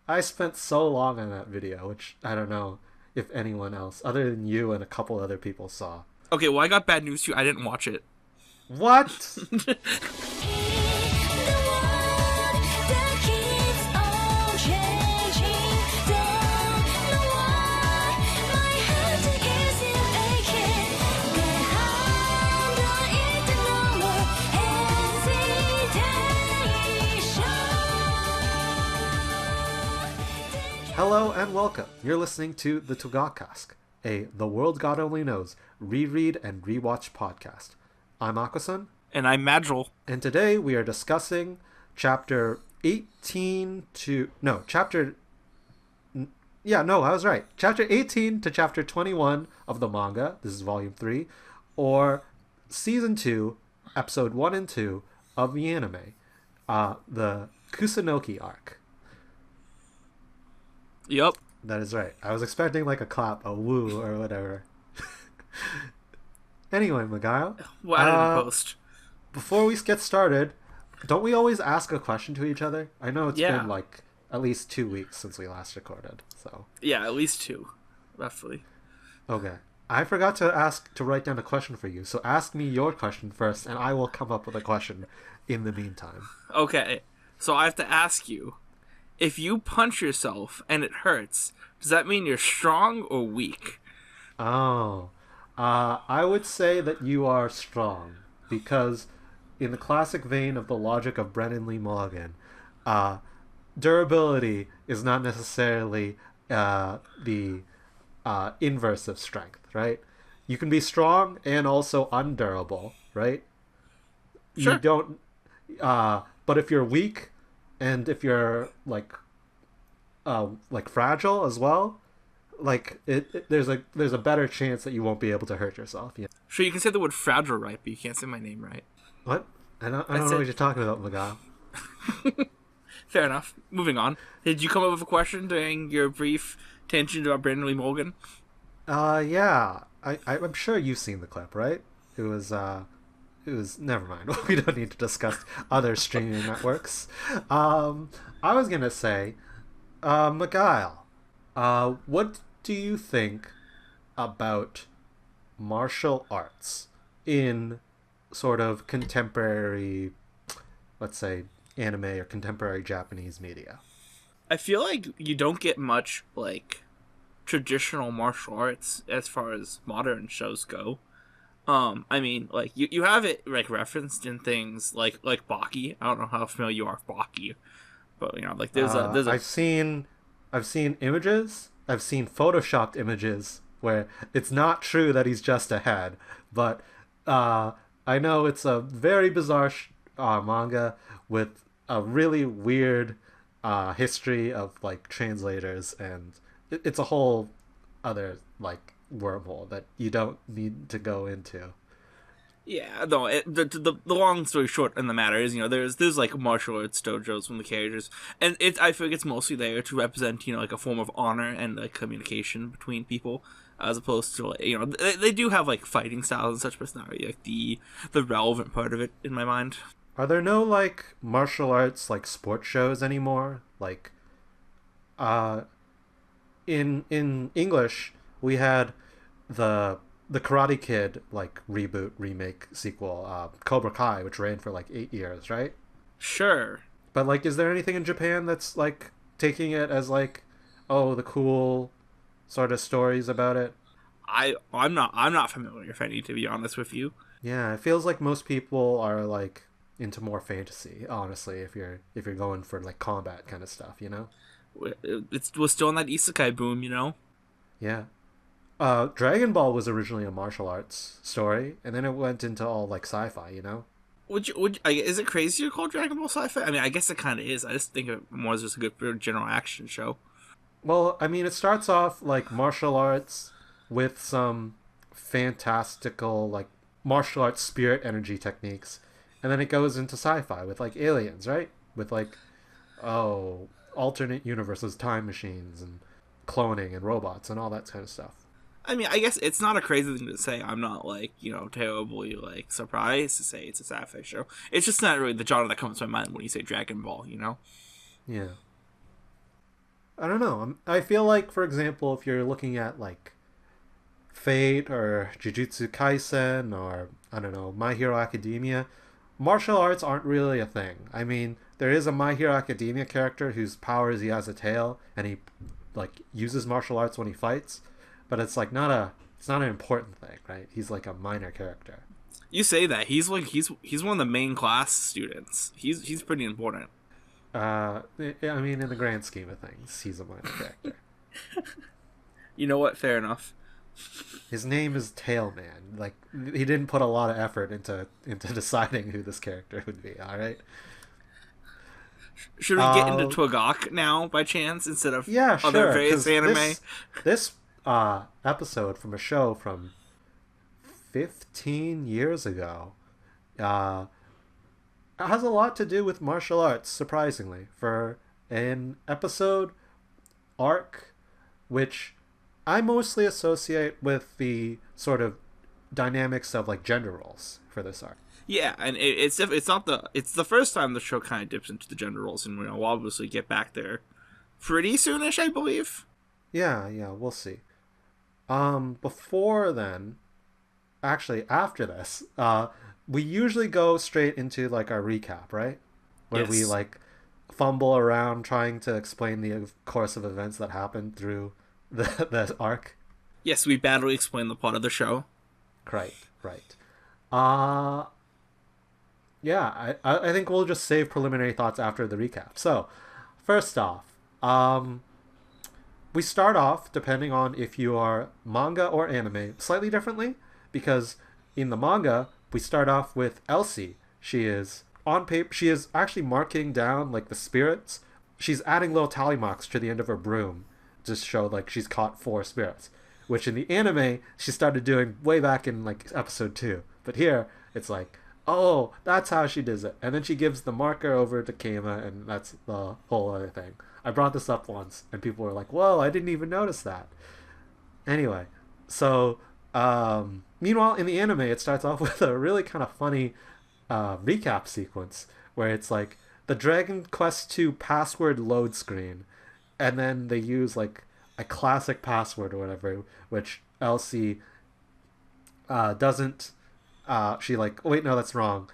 I spent so long on that video, which I don't know if anyone else, other than you and a couple other people, saw. Okay, well, I got bad news for you. I didn't watch it. What? Hello and welcome. You're listening to the TWGOKcast, a The World God Only Knows reread and rewatch podcast. I'm Aquason. And I'm Magile. And today we are discussing chapter 18 to... No, chapter... Yeah, no, I was right. Chapter 18 to chapter 21 of the manga. This is volume 3. Or season 2, episode 1 and 2 of the anime. The Kusunoki Arc. Yep. That is right. I was expecting like a clap, a woo, or whatever. Anyway, Magile. Well, I didn't post. Before we get started, don't we always ask a question to each other? I know it's been like at least 2 weeks since we last recorded, so. Yeah, at least 2, roughly. Okay. I forgot to write down a question for you, so ask me your question first, and I will come up with a question in the meantime. Okay, so I have to ask you, if you punch yourself and it hurts, does that mean you're strong or weak? Oh. I would say that you are strong, because in the classic vein of the logic of Brennan Lee Mulligan, durability is not necessarily the inverse of strength, right? You can be strong and also undurable, right? Sure. You don't... but if you're weak, and if you're like fragile as well, like there's a better chance that you won't be able to hurt yourself. Yeah. Sure, you can say the word fragile right, but you can't say my name right. What? I don't know what you're talking about, Magile. Fair enough. Moving on. Did you come up with a question during your brief tangent about Brandon Lee Morgan? Yeah. I'm sure you've seen the clip, right? It was never mind. We don't need to discuss other streaming networks. I was gonna say, Magile, what do you think about martial arts in sort of contemporary, let's say, anime or contemporary Japanese media? I feel like you don't get much, like, traditional martial arts as far as modern shows go. I mean, like, you have it, like, referenced in things like Baki. I don't know how familiar you are with Baki, but, you know, like, there's a... I've seen images, I've seen photoshopped images where it's not true that he's just a head, but, I know it's a very bizarre manga with a really weird, history of, like, translators, and it's a whole other, like, wormhole that you don't need to go into. Yeah, no, the long story short in the matter is, you know, there's like martial arts dojos from the characters, and I feel like it's mostly there to represent, you know, like a form of honor and like communication between people, as opposed to, like, you know, they do have like fighting styles and such, but it's not really like the relevant part of it in my mind. Are there no like martial arts like sports shows anymore? Like, in English we had the Karate Kid like reboot, remake, sequel, Cobra Kai, which ran for like 8 years, right? Sure. But like, is there anything in Japan that's like taking it as like, oh, the cool sort of stories about it? I'm not familiar, if I need to be honest with you. Yeah, it feels like most people are like into more fantasy, honestly, if you're going for like combat kind of stuff, you know? We're still in that isekai boom, you know? Yeah. Dragon Ball was originally a martial arts story, and then it went into all like sci-fi, you know? Is it crazy to call Dragon Ball sci-fi? I mean, I guess it kind of is. I just think of it more as just a good general action show. Well, I mean, it starts off like martial arts with some fantastical like martial arts spirit energy techniques, and then it goes into sci-fi with like aliens, right? With like, alternate universes, time machines, and cloning and robots and all that kind of stuff. I mean, I guess it's not a crazy thing to say. I'm not, like, you know, terribly, like, surprised to say it's a sci-fi show. It's just not really the genre that comes to my mind when you say Dragon Ball, you know? Yeah. I don't know. I feel like, for example, if you're looking at like Fate or Jujutsu Kaisen or I don't know My Hero Academia, martial arts aren't really a thing. I mean, there is a My Hero Academia character whose power is he has a tail and he like uses martial arts when he fights, but it's not an important thing, right? He's like a minor character. You say that he's one of the main class students. He's pretty important. I mean, in the grand scheme of things, he's a minor character. You know what? Fair enough. His name is Tailman. Like he didn't put a lot of effort into deciding who this character would be. All right. Should we get into TWGOK now, by chance, instead of yeah, sure, other various anime? This episode from a show from 15 years ago has a lot to do with martial arts, surprisingly, for an episode arc, which I mostly associate with the sort of dynamics of like gender roles for this arc. Yeah, and it's the first time the show kind of dips into the gender roles, and we'll obviously get back there pretty soonish, I believe. Yeah, we'll see. Before then, actually after this, we usually go straight into like our recap, right? Where we Yes. like fumble around trying to explain the course of events that happened through the arc. Yes, we badly explain the plot of the show. Right. Uh I think we'll just save preliminary thoughts after the recap. So, first off, we start off, depending on if you are manga or anime, slightly differently, because in the manga, we start off with Elsie. She is on paper, she is actually marking down like the spirits. She's adding little tally marks to the end of her broom to show like she's caught 4 spirits, which in the anime she started doing way back in like episode 2. But here it's like, oh, that's how she does it. And then she gives the marker over to Kama, and that's the whole other thing. I brought this up once, and people were like, whoa, I didn't even notice that. Anyway, so, meanwhile, in the anime, it starts off with a really kind of funny recap sequence, where it's like the Dragon Quest II password load screen, and then they use like a classic password or whatever, which Elsie doesn't she like, wait, no, that's wrong.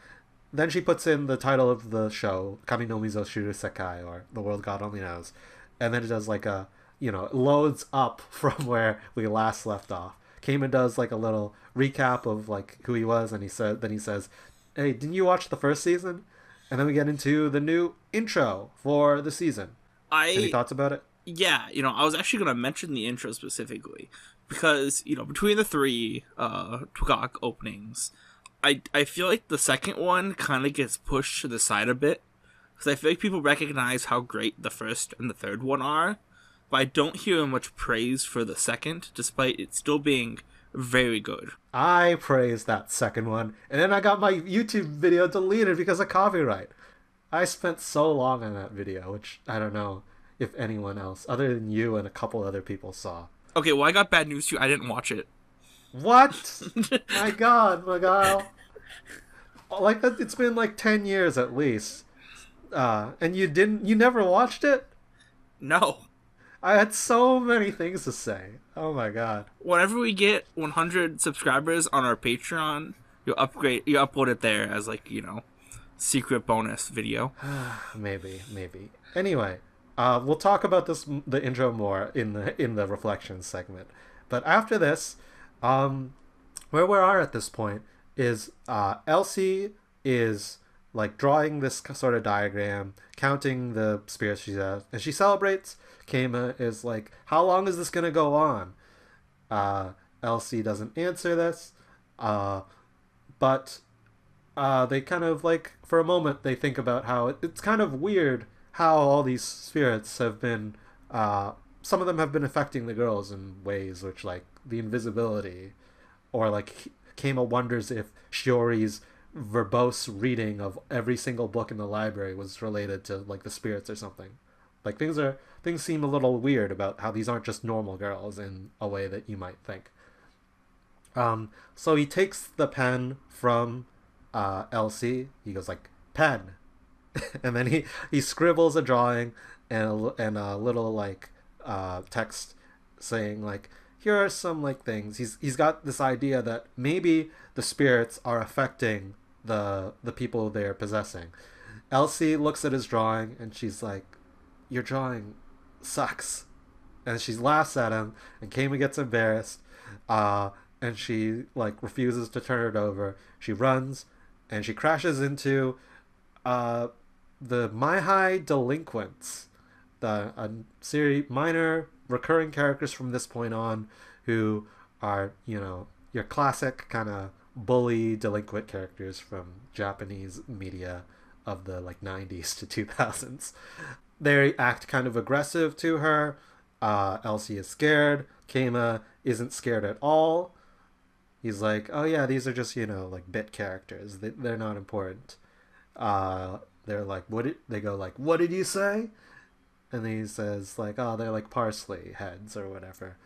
Then she puts in the title of the show, Kami no Mizo Shuru Sekai, or The World God Only Knows. And then it does like a, it loads up from where we last left off. Kamen does like a little recap of like who he was, and then he says, hey, didn't you watch the first season? And then we get into the new intro for the season. Any thoughts about it? Yeah, I was actually going to mention the intro specifically because, between the 3 TWGOK openings, I feel like the second one kind of gets pushed to the side a bit because I feel like people recognize how great the first and the third one are, but I don't hear much praise for the second, despite it still being very good. I praised that second one, and then I got my YouTube video deleted because of copyright. I spent so long on that video, which I don't know if anyone else, other than you and a couple other people, saw. Okay, well, I got bad news too. I didn't watch it. What? My God, Miguel. Like that, it's been like 10 years at least. And you never watched it? No. I had so many things to say. Oh my God. Whenever we get 100 subscribers on our Patreon, you upload it there as like, secret bonus video. Maybe. Anyway, we'll talk about the intro more in the reflections segment. But after this, where we are at this point is Elsie is like drawing this sort of diagram, counting the spirits she has, and she celebrates. Kama is like, how long is this gonna go on? Elsie doesn't answer this, but they kind of like, for a moment, they think about how it's kind of weird how all these spirits have been, some of them have been affecting the girls in ways which, like, the invisibility, or like Kama wonders if Shiori's verbose reading of every single book in the library was related to like the spirits or something. Like things seem a little weird about how these aren't just normal girls in a way that you might think. So he takes the pen from Elsie. He goes like, pen. And then he scribbles a drawing and a little like text saying like, here are some like things. He's got this idea that maybe the spirits are affecting the people they're possessing. Elsie looks at his drawing and she's like, your drawing sucks. And she laughs at him, and Kama gets embarrassed, and she like refuses to turn it over. She runs, and she crashes into the My High Delinquents, the a series minor recurring characters from this point on, who are your classic kind of bully delinquent characters from Japanese media of the like 90s to 2000s. They act kind of aggressive to her. Elsie is scared. Kama isn't scared at all. He's like, oh yeah, these are just like bit characters. They're not important. They're like, they go like, what did you say? And then he says like, oh, they're like parsley heads or whatever.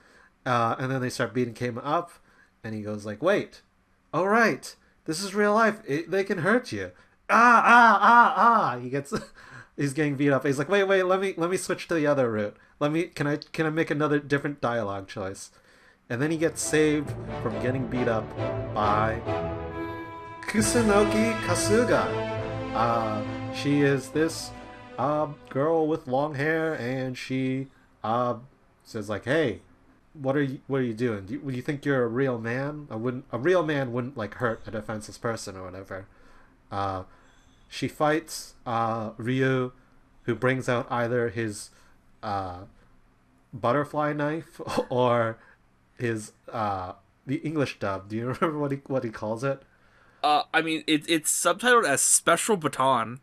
And then they start beating Kama up, and he goes like, wait, all right, this is real life. They can hurt you. He gets he's getting beat up. He's like, wait, let me switch to the other route. Can I make another different dialogue choice? And then he gets saved from getting beat up by Kusunoki Kasuga. She is this girl with long hair, and she says like, hey, what are you doing? Do you think you're a real man? A real man wouldn't like hurt a defenseless person or whatever. She fights Ryu, who brings out either his butterfly knife or his the English dub. Do you remember what he calls it? I mean, it's subtitled as Special Baton.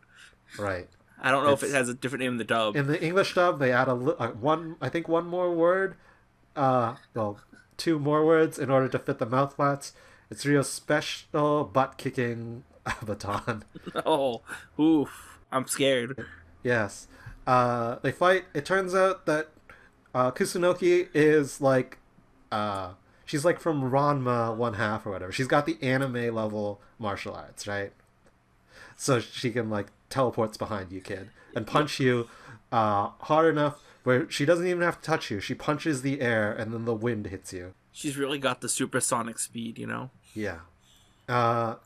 Right. I don't know if it has a different name in the dub. In the English dub, they add one more word. Two more words in order to fit the mouthparts. It's Rio's special butt kicking baton. Oh, oof! I'm scared. Yes. They fight. It turns out that Kusunoki is like, she's like from Ranma 1/2 or whatever. She's got the anime level martial arts, right? So she can like teleports behind you, kid, and punch you hard enough where she doesn't even have to touch you. She punches the air, and then the wind hits you. She's really got the supersonic speed, Yeah.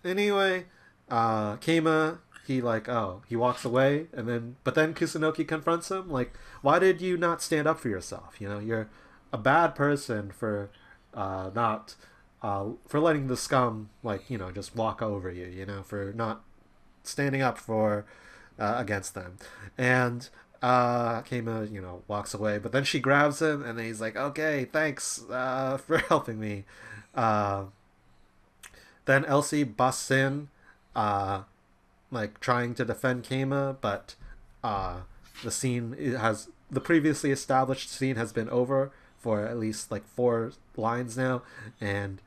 Anyway, Kama, he walks away, but then Kusunoki confronts him, like, why did you not stand up for yourself? You're a bad person for not for letting the scum just walk over you, for not standing up for against them. And Kama, walks away, but then she grabs him, and then he's like, okay, thanks for helping me. Then Elsie busts in, trying to defend Kama, but the previously established scene has been over for at least 4 lines now, and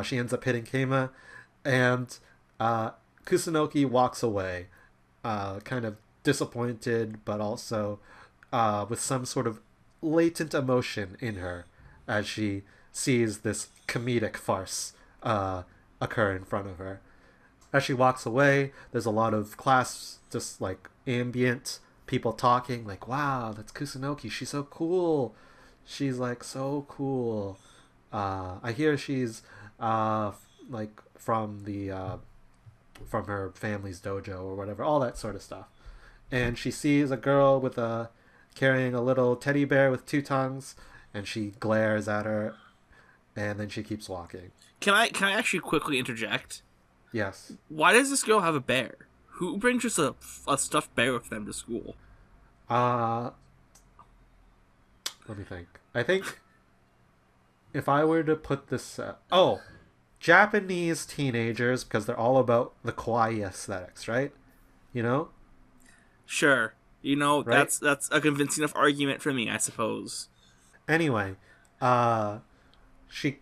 she ends up hitting Kama, and Kusunoki walks away, kind of disappointed, but also with some sort of latent emotion in her as she sees this comedic farce occur in front of her. As she walks away, there's a lot of class, just ambient people talking, like, wow, that's Kusunoki, she's so cool. She's so cool. I hear she's from her family's dojo or whatever, all that sort of stuff. And she sees a girl carrying a little teddy bear with 2 tongues, and she glares at her, and then she keeps walking. Can I actually quickly interject? Yes. Why does this girl have a bear? Who brings just a stuffed bear with them to school? Let me think. I think if I were to put this... Japanese teenagers, because they're all about the kawaii aesthetics, right? Sure. Right? That's a convincing enough argument for me, I suppose. Anyway, she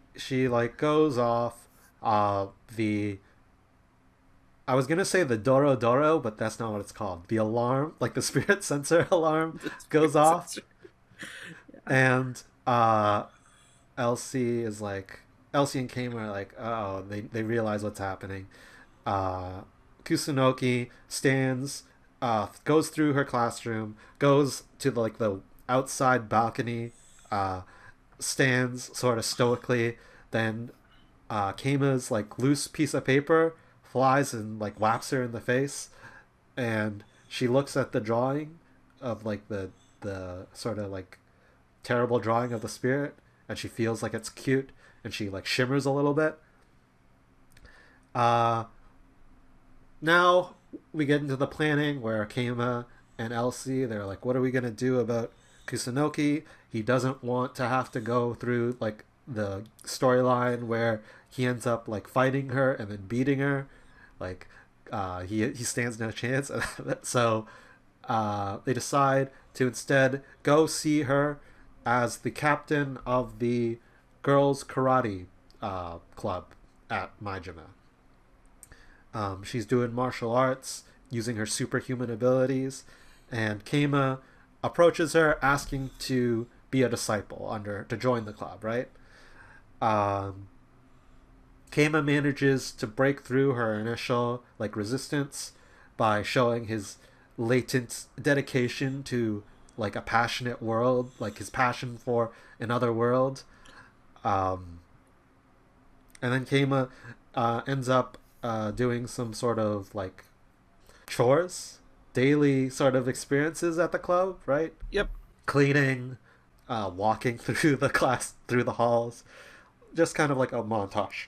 goes off I was gonna say the Doro Doro, but that's not what it's called. The alarm, the spirit sensor alarm, goes off, and Elsie and Kama are like, oh, they realize what's happening. Kusunoki stands goes through her classroom, goes to the outside balcony, stands sort of stoically. Then Keima's like loose piece of paper flies and like whaps her in the face, and she looks at the drawing of like the sort of like terrible drawing of the spirit, and she feels like it's cute, and she like shimmers a little bit. Now we get into the planning where Keima and Elsie, they're like, what are we gonna do about Kusunoki? He doesn't want to have to go through like the storyline where he ends up like fighting her and then beating her. Like he stands no chance. So they decide to instead go see her as the captain of the girls karate club at Majima. She's doing martial arts using her superhuman abilities, and Keima approaches her asking to be a disciple to join the club, right? Keima manages to break through her initial like resistance by showing his latent dedication to like a passionate world, like his passion for another world. And then Keima ends up doing some sort of like chores, daily sort of experiences at the club, right? Yep. Cleaning, walking through the halls, just kind of like a montage.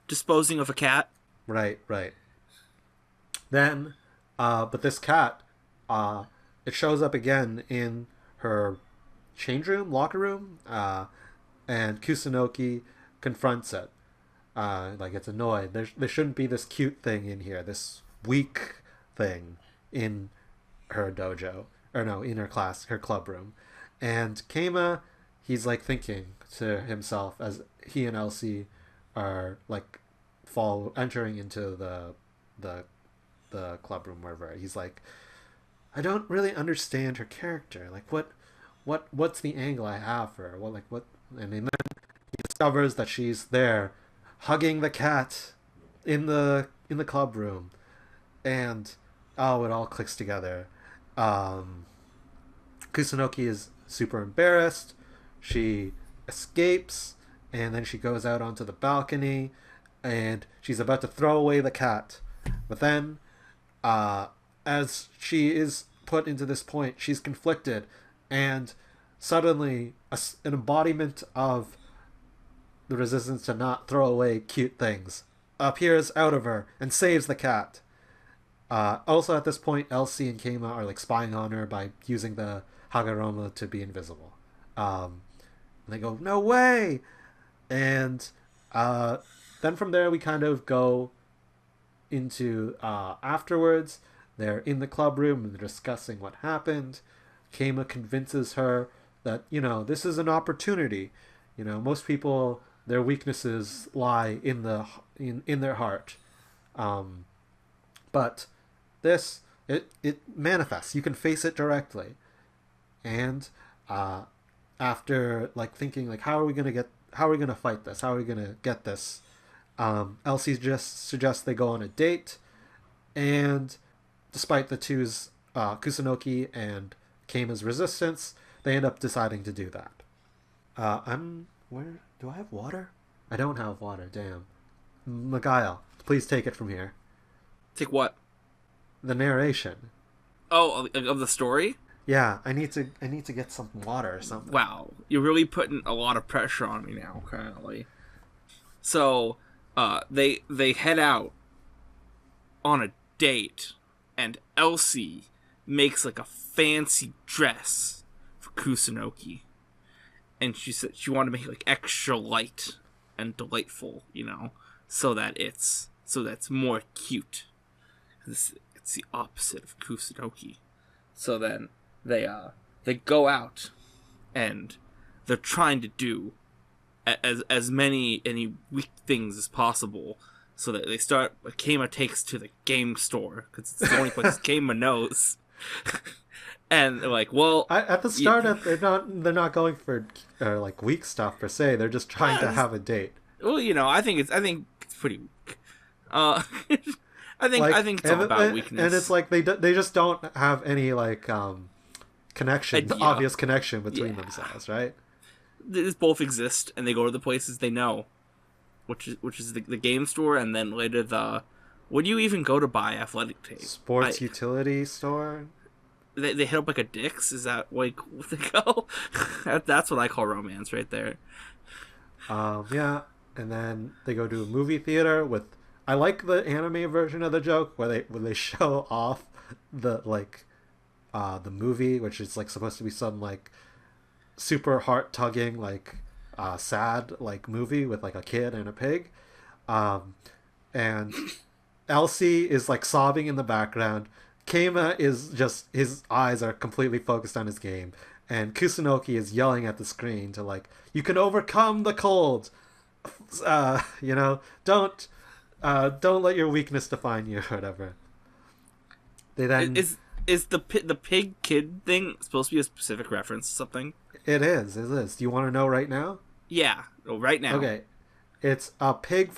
Disposing of a cat. Right. Then, but this cat, it shows up again in her locker room, and Kusunoki confronts it. Like it's annoyed. There shouldn't be this cute thing in here, this weak thing in her dojo, or no, in her club room. And Keima, he's like thinking to himself as he and Elsie are like entering into the club room, wherever. He's like, I don't really understand her character. Like what's the angle I have for her? And then he discovers that she's there hugging the cat in the club room, and it all clicks together. Kusunoki is super embarrassed. She escapes, and then she goes out onto the balcony, and she's about to throw away the cat. But then, as she is put into this point, she's conflicted, and suddenly an embodiment of the resistance to not throw away cute things appears out of her and saves the cat. Also at this point, Elsie and Keima are like spying on her by using the Hagoromo to be invisible. And they go, no way! And then from there we kind of go into afterwards. They're in the club room and they're discussing what happened. Keima convinces her that, this is an opportunity. Most people, their weaknesses lie in their heart. But this, it manifests. You can face it directly. And after like thinking like, how are we gonna fight this? How are we gonna get this? Elsie just suggests they go on a date, and despite the two's Kusunoki and Keima's resistance, they end up deciding to do that. Where do I have water? I don't have water. Damn. Magile, please take it from here. Take what? The narration. Oh, of the story? Yeah, I need to get some water or something. Wow, you're really putting a lot of pressure on me now, currently. So, they head out on a date, and Elsie makes like a fancy dress for Kusunoki, and she said she wanted to make it like extra light and delightful, so that's more cute. It's the opposite of Kusunoki. So then they go out, and they're trying to do as many weak things as possible. So that they start. Keima takes to the game store because it's the only place Keima knows. And they're like, well, at the start, they're not going for like weak stuff per se. They're just trying to have a date. Well, I think it's pretty weak. I Like, think it's all about weakness. and it's like they just don't have any like connection, Idea. obvious connection between Yeah. themselves, right? They just both exist, and they go to the places they know, which is the game store, and then later the. Would you even go to buy athletic tape? Sports utility store. They hit up like a Dick's. Is that like what they go? That's what I call romance right there. Yeah, and then they go to a movie theater with. I like the anime version of the joke where they show off the like the movie, which is like supposed to be some like super heart tugging like sad like movie with like a kid and a pig, and Elsie is like sobbing in the background. Keima is just his eyes are completely focused on his game, and Kusunoki is yelling at the screen to like, "You can overcome the cold. You know, don't let your weakness define you," or whatever. They then is the pig kid thing supposed to be a specific reference to something? It is. It is. Do you want to know right now? Yeah, right now. Okay, it's a pig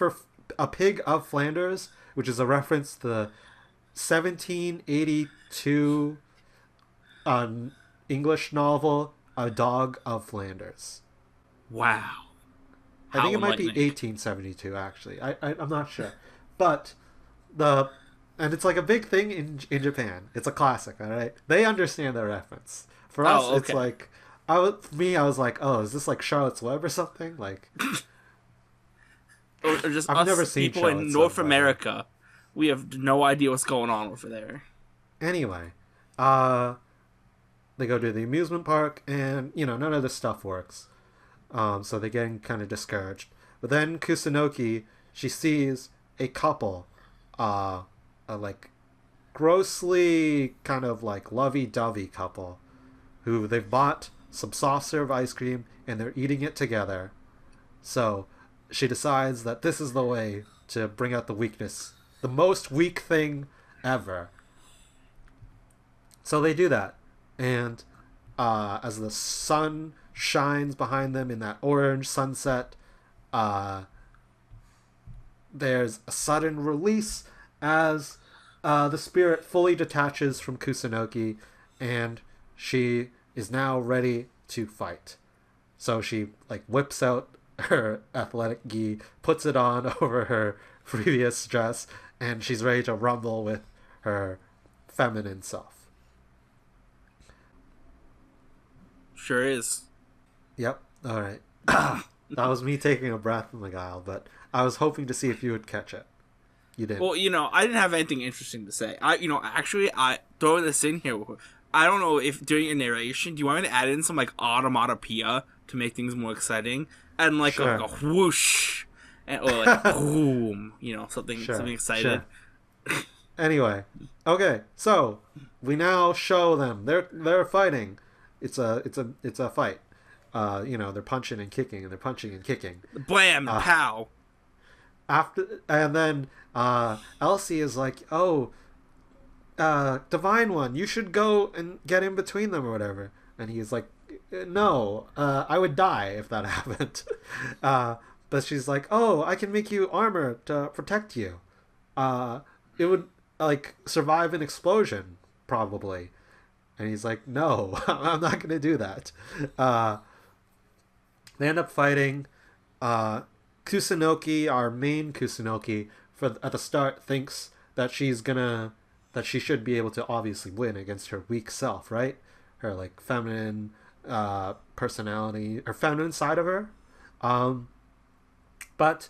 of Flanders, which is a reference to the 1782 English novel A Dog of Flanders. Wow. I think it might be 1872 actually. I'm not sure. But and it's like a big thing in Japan. It's a classic, all right? They understand the reference. For us it's like I was like, "Oh, is this like Charlotte's Web or something?" Like or just I've never seen people Charlotte's in North Web, America. We have no idea what's going on over there. Anyway, they go to the amusement park, and none of this stuff works. So they get kind of discouraged. But then Kusunoki, she sees a couple, a like grossly kind of like lovey-dovey couple, who they've bought some soft serve ice cream and they're eating it together. So she decides that this is the way to bring out the weakness, the most weak thing ever. So they do that, and as the sun shines behind them in that orange sunset, there's a sudden release as the spirit fully detaches from Kusunoki, and she is now ready to fight. So she like whips out her athletic gi, puts it on over her previous dress, and she's ready to rumble with her feminine self. Sure is. Yep. All right. That was me taking a breath in the Guile, but I was hoping to see if you would catch it. You didn't. Well, I didn't have anything interesting to say. I throwing this in here. I don't know if during a narration, do you want me to add in some like automatopoeia to make things more exciting, and like, sure. a whoosh, or like boom, something excited. Sure. Anyway, okay, so we now show them they're fighting. It's a fight. They're punching and kicking, and they're punching and kicking. Blam, pow. And then Elsie is like, "Oh, Divine One, you should go and get in between them or whatever." And he's like, "No, I would die if that happened." But she's like, "Oh, I can make you armor to protect you. It would like survive an explosion probably." And he's like, "No, I'm not going to do that." They end up fighting. Kusunoki, our main Kusunoki, at the start thinks that she should be able to obviously win against her weak self, right? Her like feminine personality, or feminine side of her. But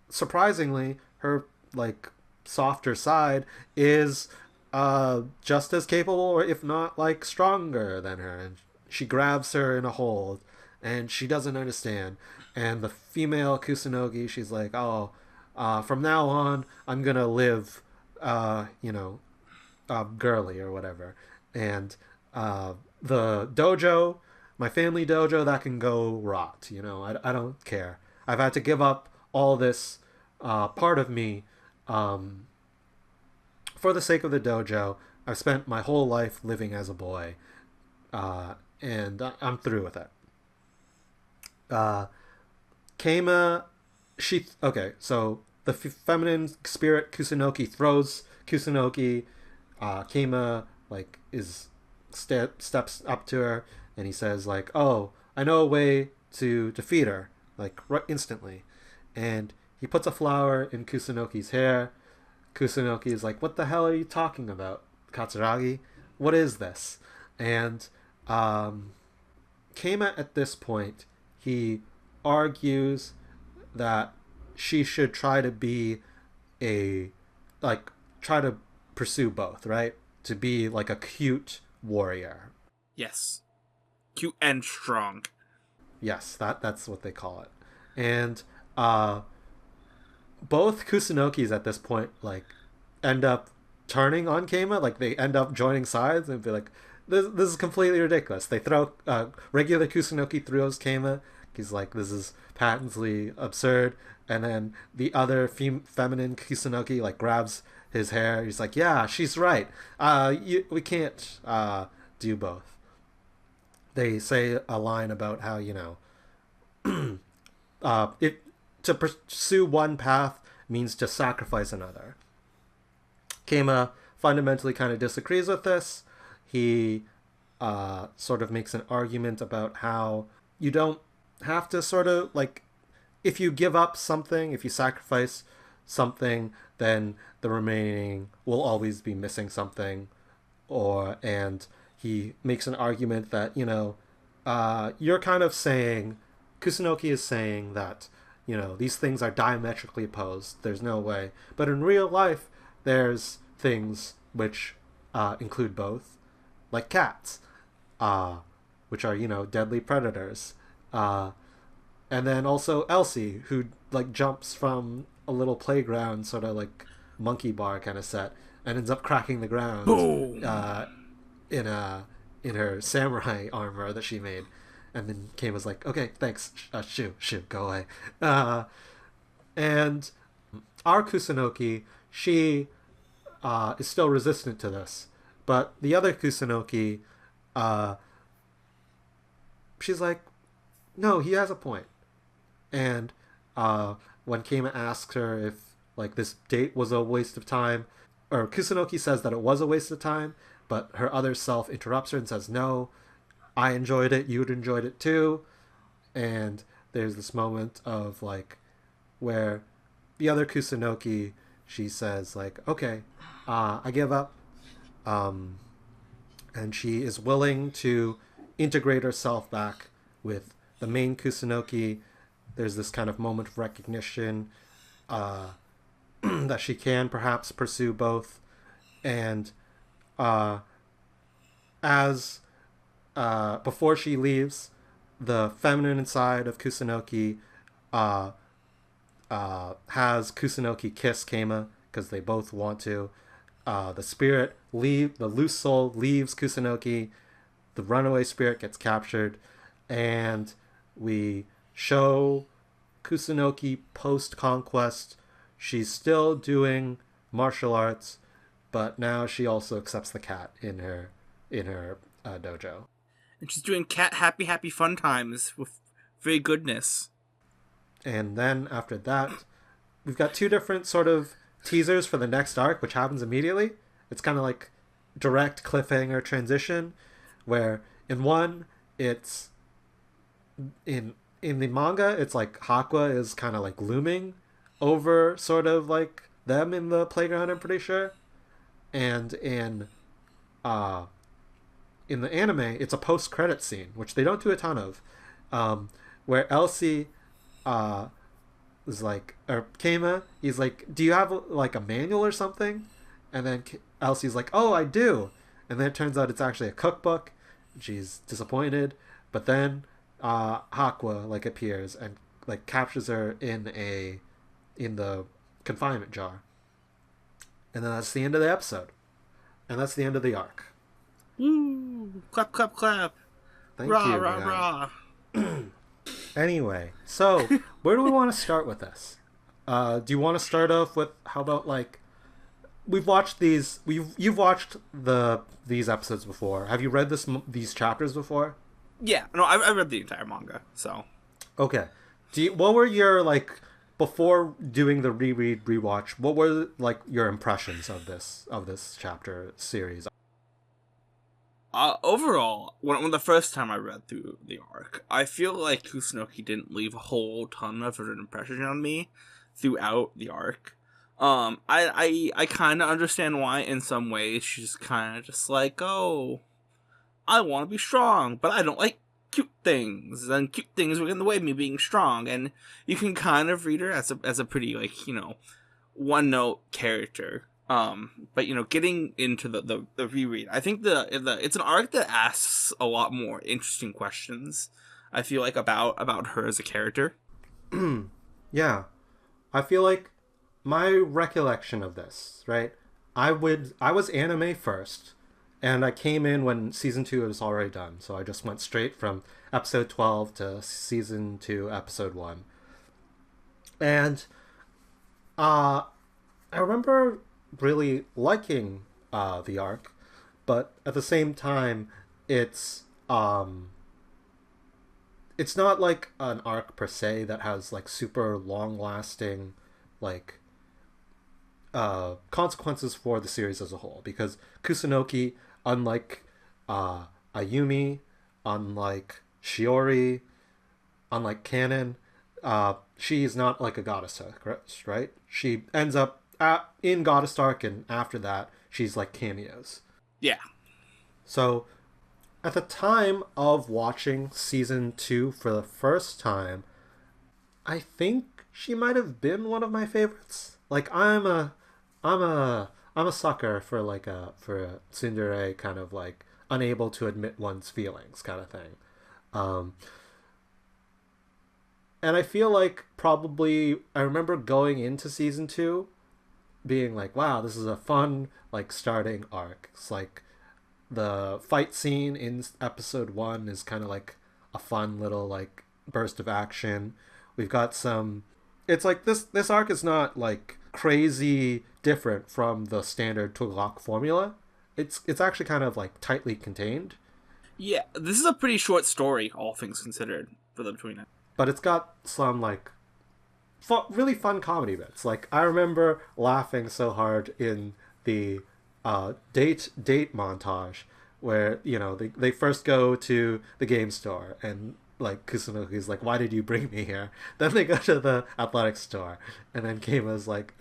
surprisingly, her like softer side is just as capable, or if not like stronger than her, and she grabs her in a hold, and she doesn't understand. And the female Kusunoki, she's like, "Oh, from now on, I'm gonna live, girly or whatever." And the dojo, my family dojo, that can go rot. I don't care. I've had to give up all this part of me for the sake of the dojo. I've spent my whole life living as a boy, and I'm through with it. Keima, so the feminine spirit Kusunoki throws Kusunoki. Keima like steps up to her and he says like, "Oh, I know a way to defeat her like instantly," and he puts a flower in Kusunoki's hair. Kusunoki is like, "What the hell are you talking about, Katsuragi? What is this?" And Keima at this point, he argues that she should try to be try to pursue both, right? To be like a cute warrior. Yes. Cute and strong. Yes, that's what they call it. And both Kusunokis at this point like end up turning on Keima, like they end up joining sides and be like, this is completely ridiculous. They throw regular Kusunoki throws Keima. He's like, this is patently absurd. And then the other feminine Kusunoki like grabs his hair. He's like, yeah, she's right. We can't do both. They say a line about how, to pursue one path means to sacrifice another. Keima fundamentally kind of disagrees with this. He sort of makes an argument about how you don't have to sort of like, if you give up something, if you sacrifice something, then the remaining will always be missing something. And he makes an argument that, you're kind of saying, Kusunoki is saying that, these things are diametrically opposed. There's no way. But in real life, there's things which include both, like cats, which are, deadly predators. And then also Elsie, who like jumps from a little playground, sort of like monkey bar kind of set, and ends up cracking the ground in her samurai armor that she made. And then Kame was like, "Okay, thanks. Shoo, go away." And our Kusunoki, she is still resistant to this, but the other Kusunoki, she's like, "No, he has a point." And when Keima asks her if like this date was a waste of time, or Kusunoki says that it was a waste of time, but her other self interrupts her and says, "No, I enjoyed it. You'd enjoyed it too." And there's this moment of like where the other Kusunoki, she says like, "Okay, I give up," and she is willing to integrate herself back with the main Kusunoki. There's this kind of moment of recognition that she can perhaps pursue both. And as before she leaves, the feminine side of Kusunoki has Kusunoki kiss Keima because they both want to. The loose soul leaves Kusunoki. The runaway spirit gets captured, and we show Kusunoki post-conquest. She's still doing martial arts, but now she also accepts the cat in her dojo. And she's doing cat happy fun times with very goodness. And then after that, we've got two different sort of teasers for the next arc, which happens immediately. It's kind of like direct cliffhanger transition, where in one, it's in the manga, it's like Hakwa is kind of like looming over sort of like them in the playground, I'm pretty sure. And in the anime, it's a post-credit scene, which they don't do a ton of, where Elsie is like, or Keima, he's like, "Do you have like a manual or something?" And then Elsie's like, "Oh, I do." And then it turns out it's actually a cookbook. She's disappointed, but then Hakwa like appears and like captures her in the confinement jar. And then that's the end of the episode. And that's the end of the arc. Woo! Clap, clap, clap. Thank rah, you. Rah, rah. Anyway, so where do we want to start with this? Do you want to start off with, how about like, you've watched these episodes before. Have you read these chapters before? Yeah, no, I read the entire manga, so. Okay. What were your like before doing the reread rewatch, what were like your impressions of this chapter series? Overall, when the first time I read through the arc, I feel like Kusunoki didn't leave a whole ton of an impression on me throughout the arc. I kind of understand why in some ways. She's kind of just like, oh, I want to be strong, but I don't like cute things, and cute things were in the way of me being strong. And you can kind of read her as a pretty, like, one note character. But getting into the reread, I think the it's an arc that asks a lot more interesting questions. I feel like about her as a character. Yeah, I feel like my recollection of this, right? I was anime first, and I came in when season 2 was already done, so I just went straight from episode 12 to season 2, episode 1. And I remember really liking the arc, but at the same time, it's not like an arc per se that has like super long lasting like consequences for the series as a whole, because Kusunoki, unlike Ayumi, unlike Shiori, unlike Canon, she's not like a goddess, right? She ends up in Goddess Arc, and after that, she's like cameos. Yeah. So, at the time of watching season 2 for the first time, I think she might have been one of my favorites. Like, I'm a sucker for like for a tsundere kind of like unable to admit one's feelings kind of thing. And I feel like probably I remember going into season 2 being like, wow, this is a fun like starting arc. It's like the fight scene in episode 1 is kind of like a fun little like burst of action. We've got some, it's like this arc is not like crazy different from the standard TWGOK formula. It's actually kind of like tightly contained. Yeah, this is a pretty short story, all things considered, for the between it. But it's got some like really fun comedy bits. Like I remember laughing so hard in the date montage where they first go to the game store, and like Kusunoki's like, why did you bring me here? Then they go to the athletic store, and then Keima's like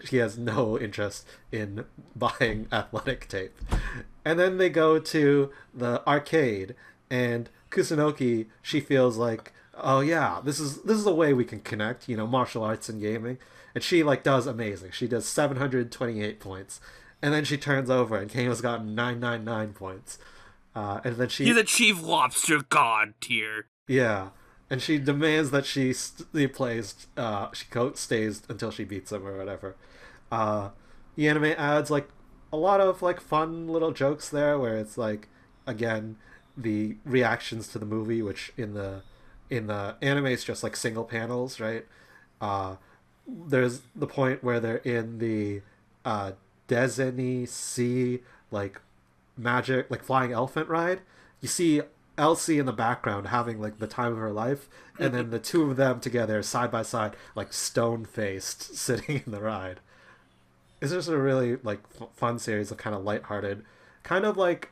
she has no interest in buying athletic tape. And then they go to the arcade, and Kusunoki, she feels like, oh yeah, this is a way we can connect, martial arts and gaming. And she like does amazing. She does 728 points. And then she turns over and Keima's gotten 999 points. And then he's a chief lobster god tier. Yeah. And she demands that she stays until she beats him or whatever. The anime adds like a lot of like fun little jokes there, where it's like, again, the reactions to the movie, which in the anime is just like single panels, right? There's the point where they're in the Deseni Sea like magic like flying elephant ride. You see Elsie in the background having like the time of her life, and then the two of them together side by side, like stone faced, sitting in the ride. It's just a really like fun series of kind of lighthearted, kind of like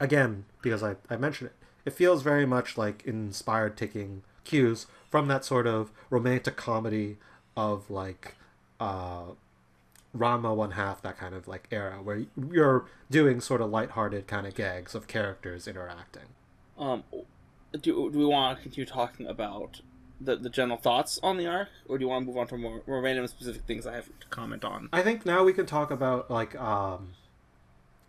again, because I mentioned it, it feels very much like inspired, taking cues from that sort of romantic comedy of like Ranma 1/2, that kind of like era where you're doing sort of lighthearted kind of gags of characters interacting. Do we want to continue talking about the general thoughts on the arc, or do you want to move on to more random specific things I have to comment on? I think now we can talk about like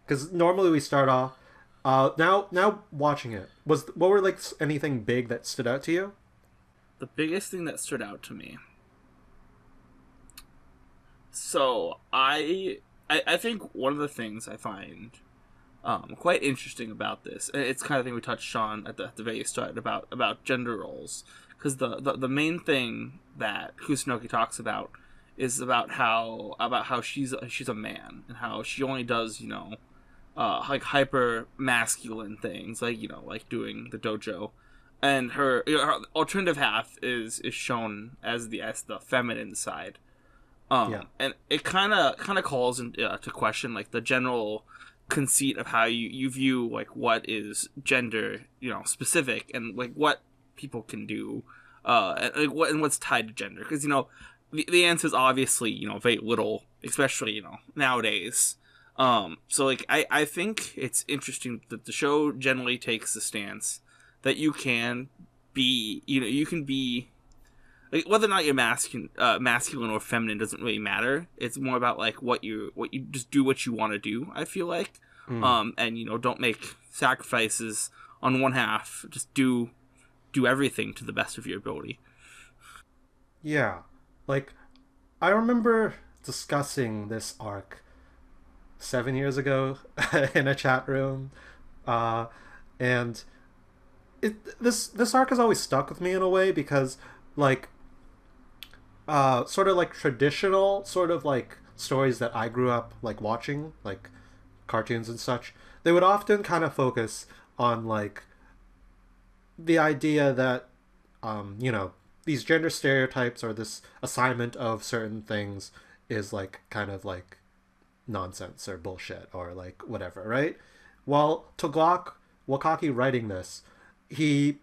because normally we start off now watching it, what were like anything big that stood out to you? The biggest thing that stood out to me. So I think one of the things I find quite interesting about this, and it's kind of thing we touched on at the very start about gender roles, because the main thing that Kusunoki talks about is about how she's a man, and how she only does like hyper masculine things, like like doing the dojo, and her alternative half is shown as the feminine side. Yeah. And it kind of calls into to question like the general conceit of how you view like what is gender, specific, and like what people can do, and what's tied to gender. Because the answer is obviously very little, especially nowadays. So like I think it's interesting that the show generally takes the stance that you can be, you can be, like, whether or not you're masculine or feminine doesn't really matter. It's more about like what you just do what you want to do. I feel like, and don't make sacrifices on one half. Just do everything to the best of your ability. Yeah. Like, I remember discussing this arc 7 years ago in a chat room, and this arc has always stuck with me in a way because, like, sort of like traditional sort of like stories that I grew up like watching, like cartoons and such, they would often kind of focus on like the idea that these gender stereotypes or this assignment of certain things is like kind of like nonsense or bullshit or like whatever, right? While TWGOK Wakaki writing this, he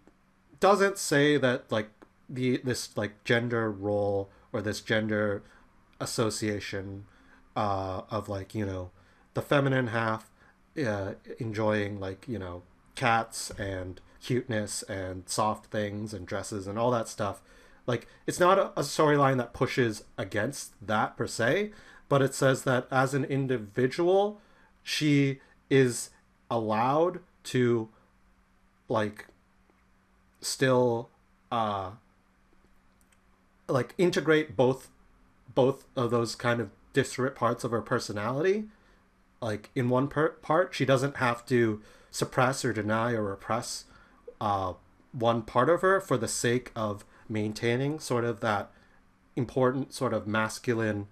doesn't say that like this like gender role or this gender association of like the feminine half enjoying like cats and cuteness and soft things and dresses and all that stuff. Like, it's not a storyline that pushes against that per se, but it says that as an individual, she is allowed to like still like integrate both of those kind of disparate parts of her personality. Like, in one part she doesn't have to suppress or deny or repress one part of her for the sake of maintaining sort of that important sort of masculine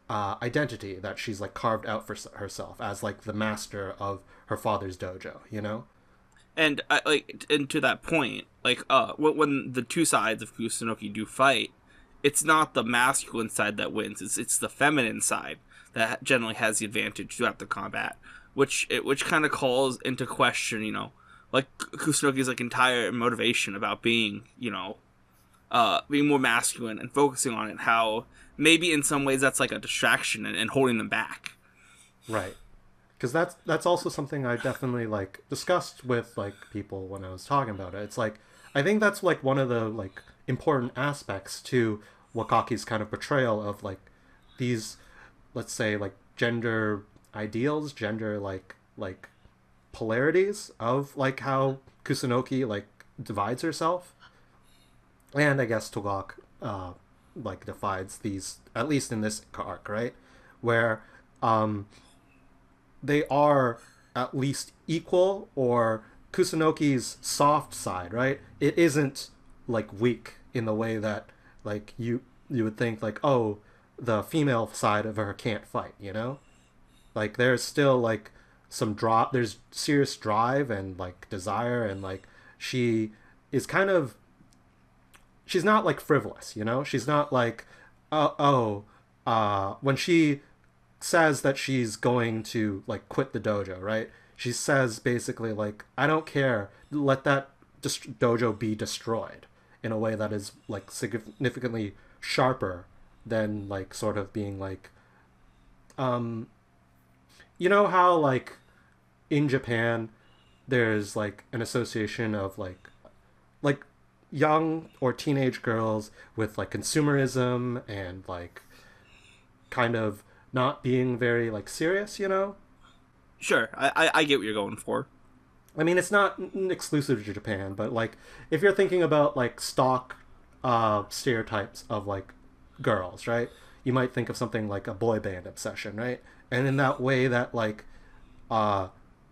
identity that she's like carved out for herself as like the master of her father's dojo. And and to that point, like when the two sides of Kusunoki do fight, it's not the masculine side that wins. It's the feminine side that generally has the advantage throughout the combat, which kind of calls into question, like Kusunoki's like entire motivation about being, being more masculine and focusing on it. How maybe in some ways that's like a distraction and holding them back. Right. Because that's also something I definitely like discussed with like people when I was talking about it. It's like, I think that's like one of the like important aspects to Wakaki's kind of portrayal of like these, let's say, like gender ideals, gender like polarities of like how Kusunoki like divides herself, and I guess TWGOK like divides these, at least in this arc, right, where they are at least equal, or Kusunoki's soft side, right? It isn't like weak in the way that like you would think like, oh, the female side of her can't fight, Like, there's still like there's serious drive and like desire, and like she is kind of, she's not like frivolous, She's not like when she says that she's going to like quit the dojo, right? She says basically like, I don't care, let that dojo be destroyed, in a way that is like significantly sharper than like sort of being like how like in Japan there's like an association of like young or teenage girls with like consumerism and like kind of not being very like serious. Sure, I get what you're going for. I mean, it's not exclusive to Japan, but like if you're thinking about like stock stereotypes of like girls, right? You might think of something like a boy band obsession, right? And in that way that like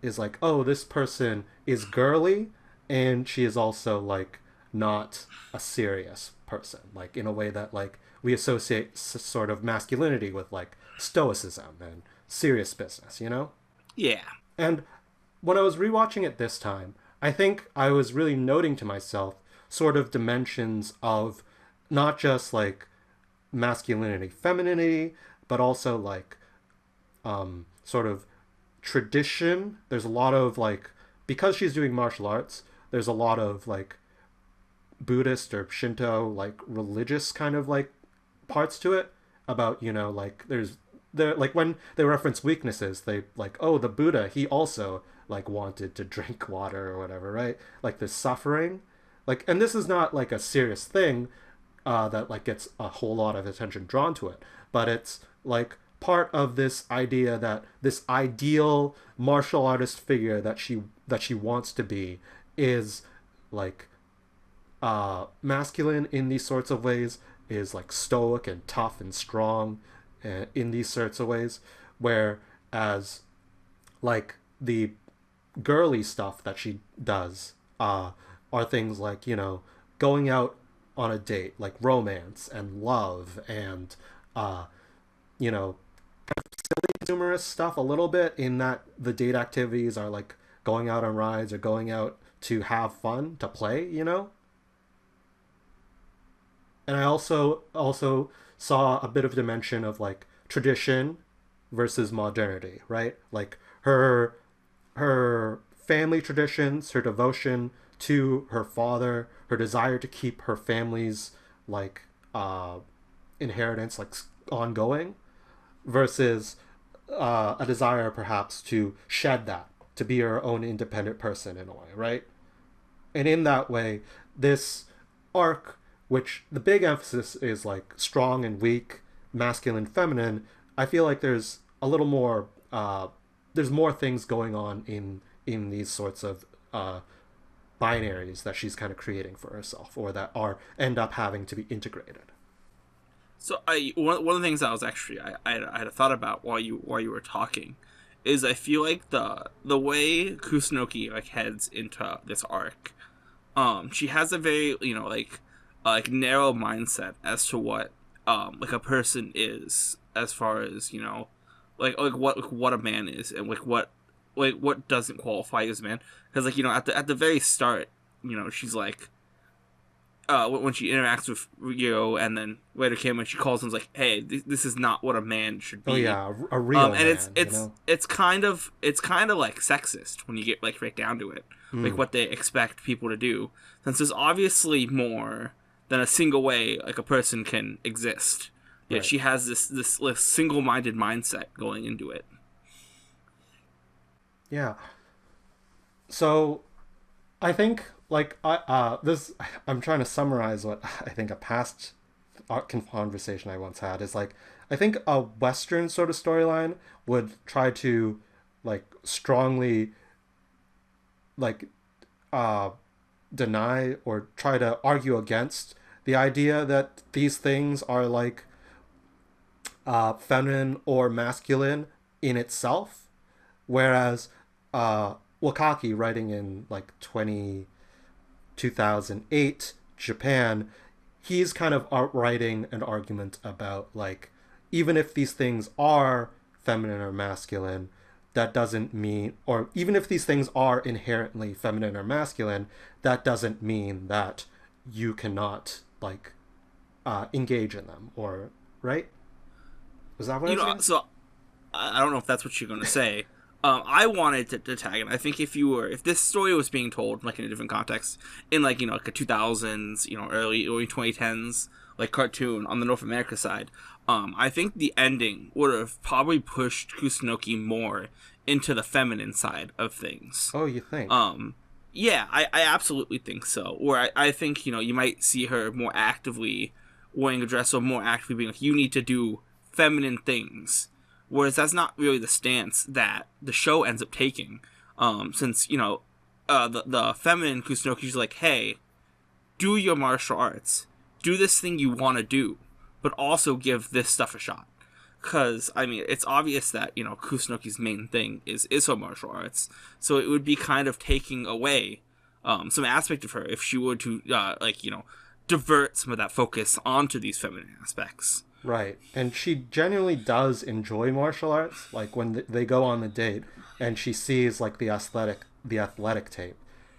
is like, oh, this person is girly and she is also like not a serious person, like in a way that like we associate sort of masculinity with like stoicism and serious business. Yeah. And when I was rewatching it this time, I think I was really noting to myself sort of dimensions of not just like masculinity, femininity, but also like sort of tradition. There's a lot of like, because she's doing martial arts, there's a lot of like Buddhist or Shinto like religious kind of like parts to it about, you know, like there like when they reference weaknesses, they like, oh, the Buddha, he also like wanted to drink water or whatever, right? Like this suffering, like, and this is not like a serious thing that like gets a whole lot of attention drawn to it, but it's like part of this idea that this ideal martial artist figure that she wants to be is like masculine in these sorts of ways, is like stoic and tough and strong in these sorts of ways, whereas like the girly stuff that she does are things like, you know, going out on a date, like romance and love and you know, silly consumerist stuff a little bit, in that the date activities are like going out on rides or going out to have fun, to play, you know. And I also saw a bit of dimension of like tradition versus modernity, right? Like her family traditions, her devotion to her father, her desire to keep her family's like inheritance like ongoing, versus a desire perhaps to shed that, to be her own independent person in a way, right? And in that way, this arc, which the big emphasis is like strong and weak, masculine, feminine, I feel like there's a little more, there's more things going on in these sorts of binaries that she's kind of creating for herself, or that are end up having to be integrated. So one of the things I was actually I had a thought about while you were talking is I feel like the way Kusunoki like heads into this arc, she has a very, you know, like narrow mindset as to what like a person is, as far as, you know, like what a man is, and like what doesn't qualify as a man. Because like, you know, at the very start, you know, she's like when she interacts with Ryo, and then later Kim, when she calls him, like, hey, this is not what a man should be. Oh yeah, a real and man. It's kind of like sexist when you get like right down to it, like what they expect people to do, since there's obviously more than a single way like a person can exist. Yet she has this single-minded mindset going into it. Yeah. So, I think like I'm trying to summarize what I think a past conversation I once had is like, I think a Western sort of storyline would try to like strongly like deny or try to argue against the idea that these things are like feminine or masculine in itself, whereas Wakaki, writing in like 2008 Japan, he's kind of writing an argument about like, even if these things are feminine or masculine, that doesn't mean, or even if these things are inherently feminine or masculine, that doesn't mean that you cannot like engage in them, or right? Was that what you I was know? saying? So I don't know if that's what you're going to say. I wanted to tag it. I think if this story was being told like in a different context, in like, you know, like a 2000s, you know, early 2010s, like cartoon on the North America side, I think the ending would have probably pushed Kusunoki more into the feminine side of things. Oh, you think? Yeah, I absolutely think so. Where I think, you know, you might see her more actively wearing a dress, or more actively being like, you need to do feminine things. Whereas that's not really the stance that the show ends up taking. Since, you know, the feminine Kusunoki's like, hey, do your martial arts. Do this thing you want to do, but also give this stuff a shot. Because, I mean, it's obvious that, you know, Kusunoki's main thing is her martial arts. So it would be kind of taking away some aspect of her if she were to, like, you know, divert some of that focus onto these feminine aspects. Right. And she genuinely does enjoy martial arts. Like when they go on the date and she sees like the athletic tape,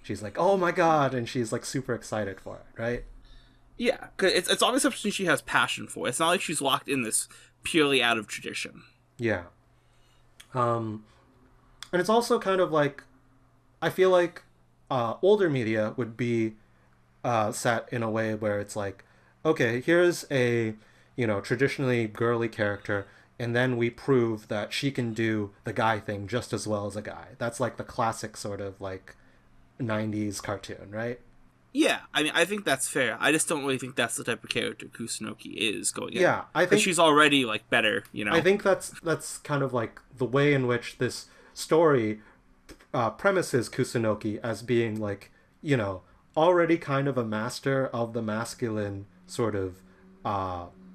she's like, oh my god, and she's like super excited for it, right? Yeah, because it's always something she has passion for. It's not like she's locked in this purely out of tradition. Yeah. And it's also kind of like, I feel like older media would be set in a way where it's like, okay, here's a, traditionally girly character, and then we prove that she can do the guy thing just as well as a guy. That's like the classic sort of like 90s cartoon, right? Yeah, I mean, I think that's fair. I just don't really think that's the type of character Kusunoki is going in. Yeah, I Because think she's already, like, better, I think that's kind of like the way in which this story premises Kusunoki as being like, already kind of a master of the masculine sort of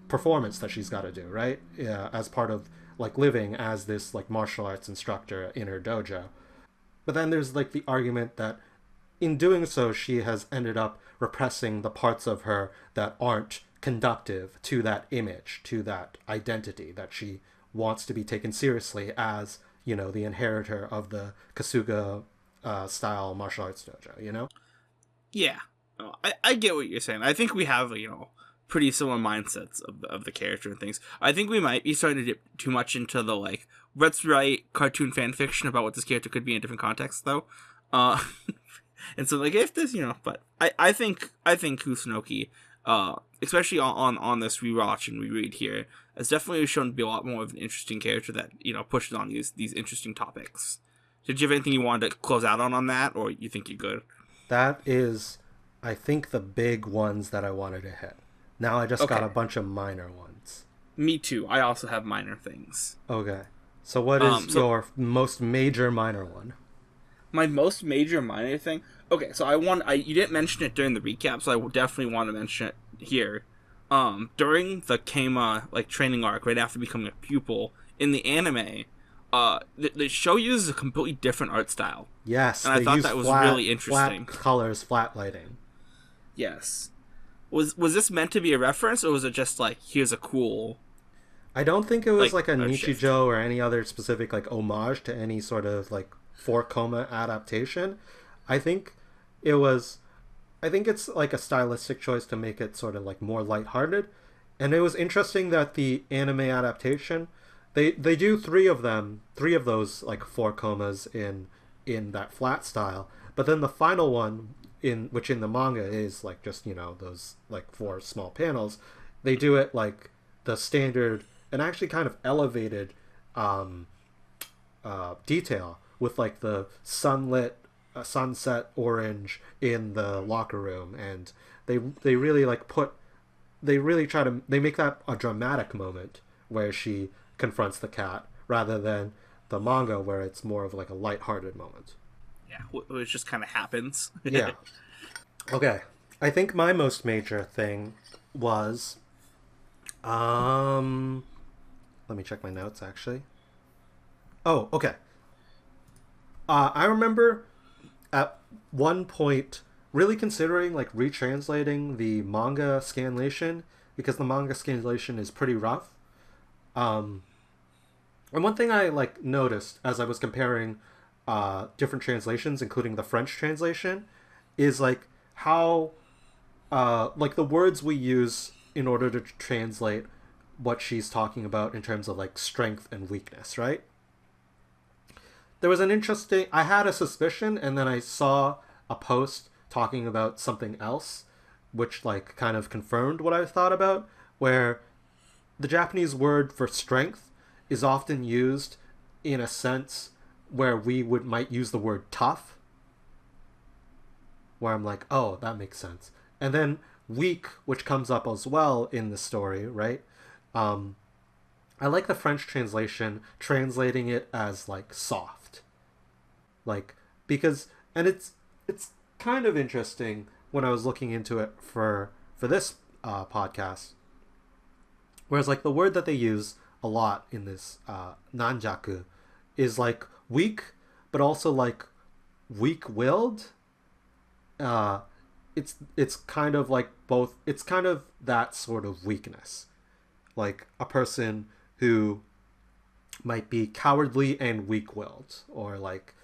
performance that she's got to do, right? Yeah, as part of like living as this like martial arts instructor in her dojo. But then there's like the argument that in doing so, she has ended up repressing the parts of her that aren't conductive to that image, to that identity that she wants to be taken seriously as, the inheritor of the Kasuga style martial arts dojo, Yeah. Oh, I get what you're saying. I think we have, pretty similar mindsets of the character and things. I think we might be starting to dip too much into the, like, let's write cartoon fan fiction about what this character could be in a different context, though. And so, like, if this, but I think Kusunoki, especially on this rewatch and reread here, has definitely shown to be a lot more of an interesting character that, pushes on these interesting topics. Did you have anything you wanted to close out on that, or you think you're good? That is, I think, the big ones that I wanted to hit. Now I just got a bunch of minor ones. Me too. I also have minor things. Okay. So what is your most major minor one? My most major minor thing? Okay, so you didn't mention it during the recap, so I will definitely want to mention it here. During the Keima, like, training arc, right after becoming a pupil, in the anime, the show uses a completely different art style. Yes, and I thought that was really interesting. Flat colors, flat lighting. Yes. Was this meant to be a reference, or was it just like, here's a cool... I don't think it was like a shift. Nichijou or any other specific like homage to any sort of like 4-koma adaptation. I think it's like a stylistic choice to make it sort of like more lighthearted. And it was interesting that the anime adaptation, they do three of those like 4-komas in that flat style. But then the final one, which in the manga is like just, those like 4 small panels, they do it like the standard and actually kind of elevated detail with like the sunset orange in the locker room, and they really like they make that a dramatic moment where she confronts the cat rather than the manga where it's more of like a lighthearted moment. Yeah, it just kind of happens. Yeah. Okay. I think my most major thing was let me check my notes actually. Oh, okay. I remember at one point really considering like retranslating the manga scanlation because the manga scanlation is pretty rough. And one thing I like noticed as I was comparing different translations, including the French translation, is like how like the words we use in order to translate what she's talking about in terms of like strength and weakness, right? There was I had a suspicion, and then I saw a post talking about something else, which like kind of confirmed what I thought about, where the Japanese word for strength is often used in a sense where we might use the word tough, where I'm like, oh, that makes sense. And then weak, which comes up as well in the story, right? I like the French translation translating it as like soft, like because and it's kind of interesting when I was looking into it for this podcast. Whereas like the word that they use a lot in this nanjaku is like weak, but also like weak-willed. It's kind of like both. It's kind of that sort of weakness, like a person who might be cowardly and weak-willed, or like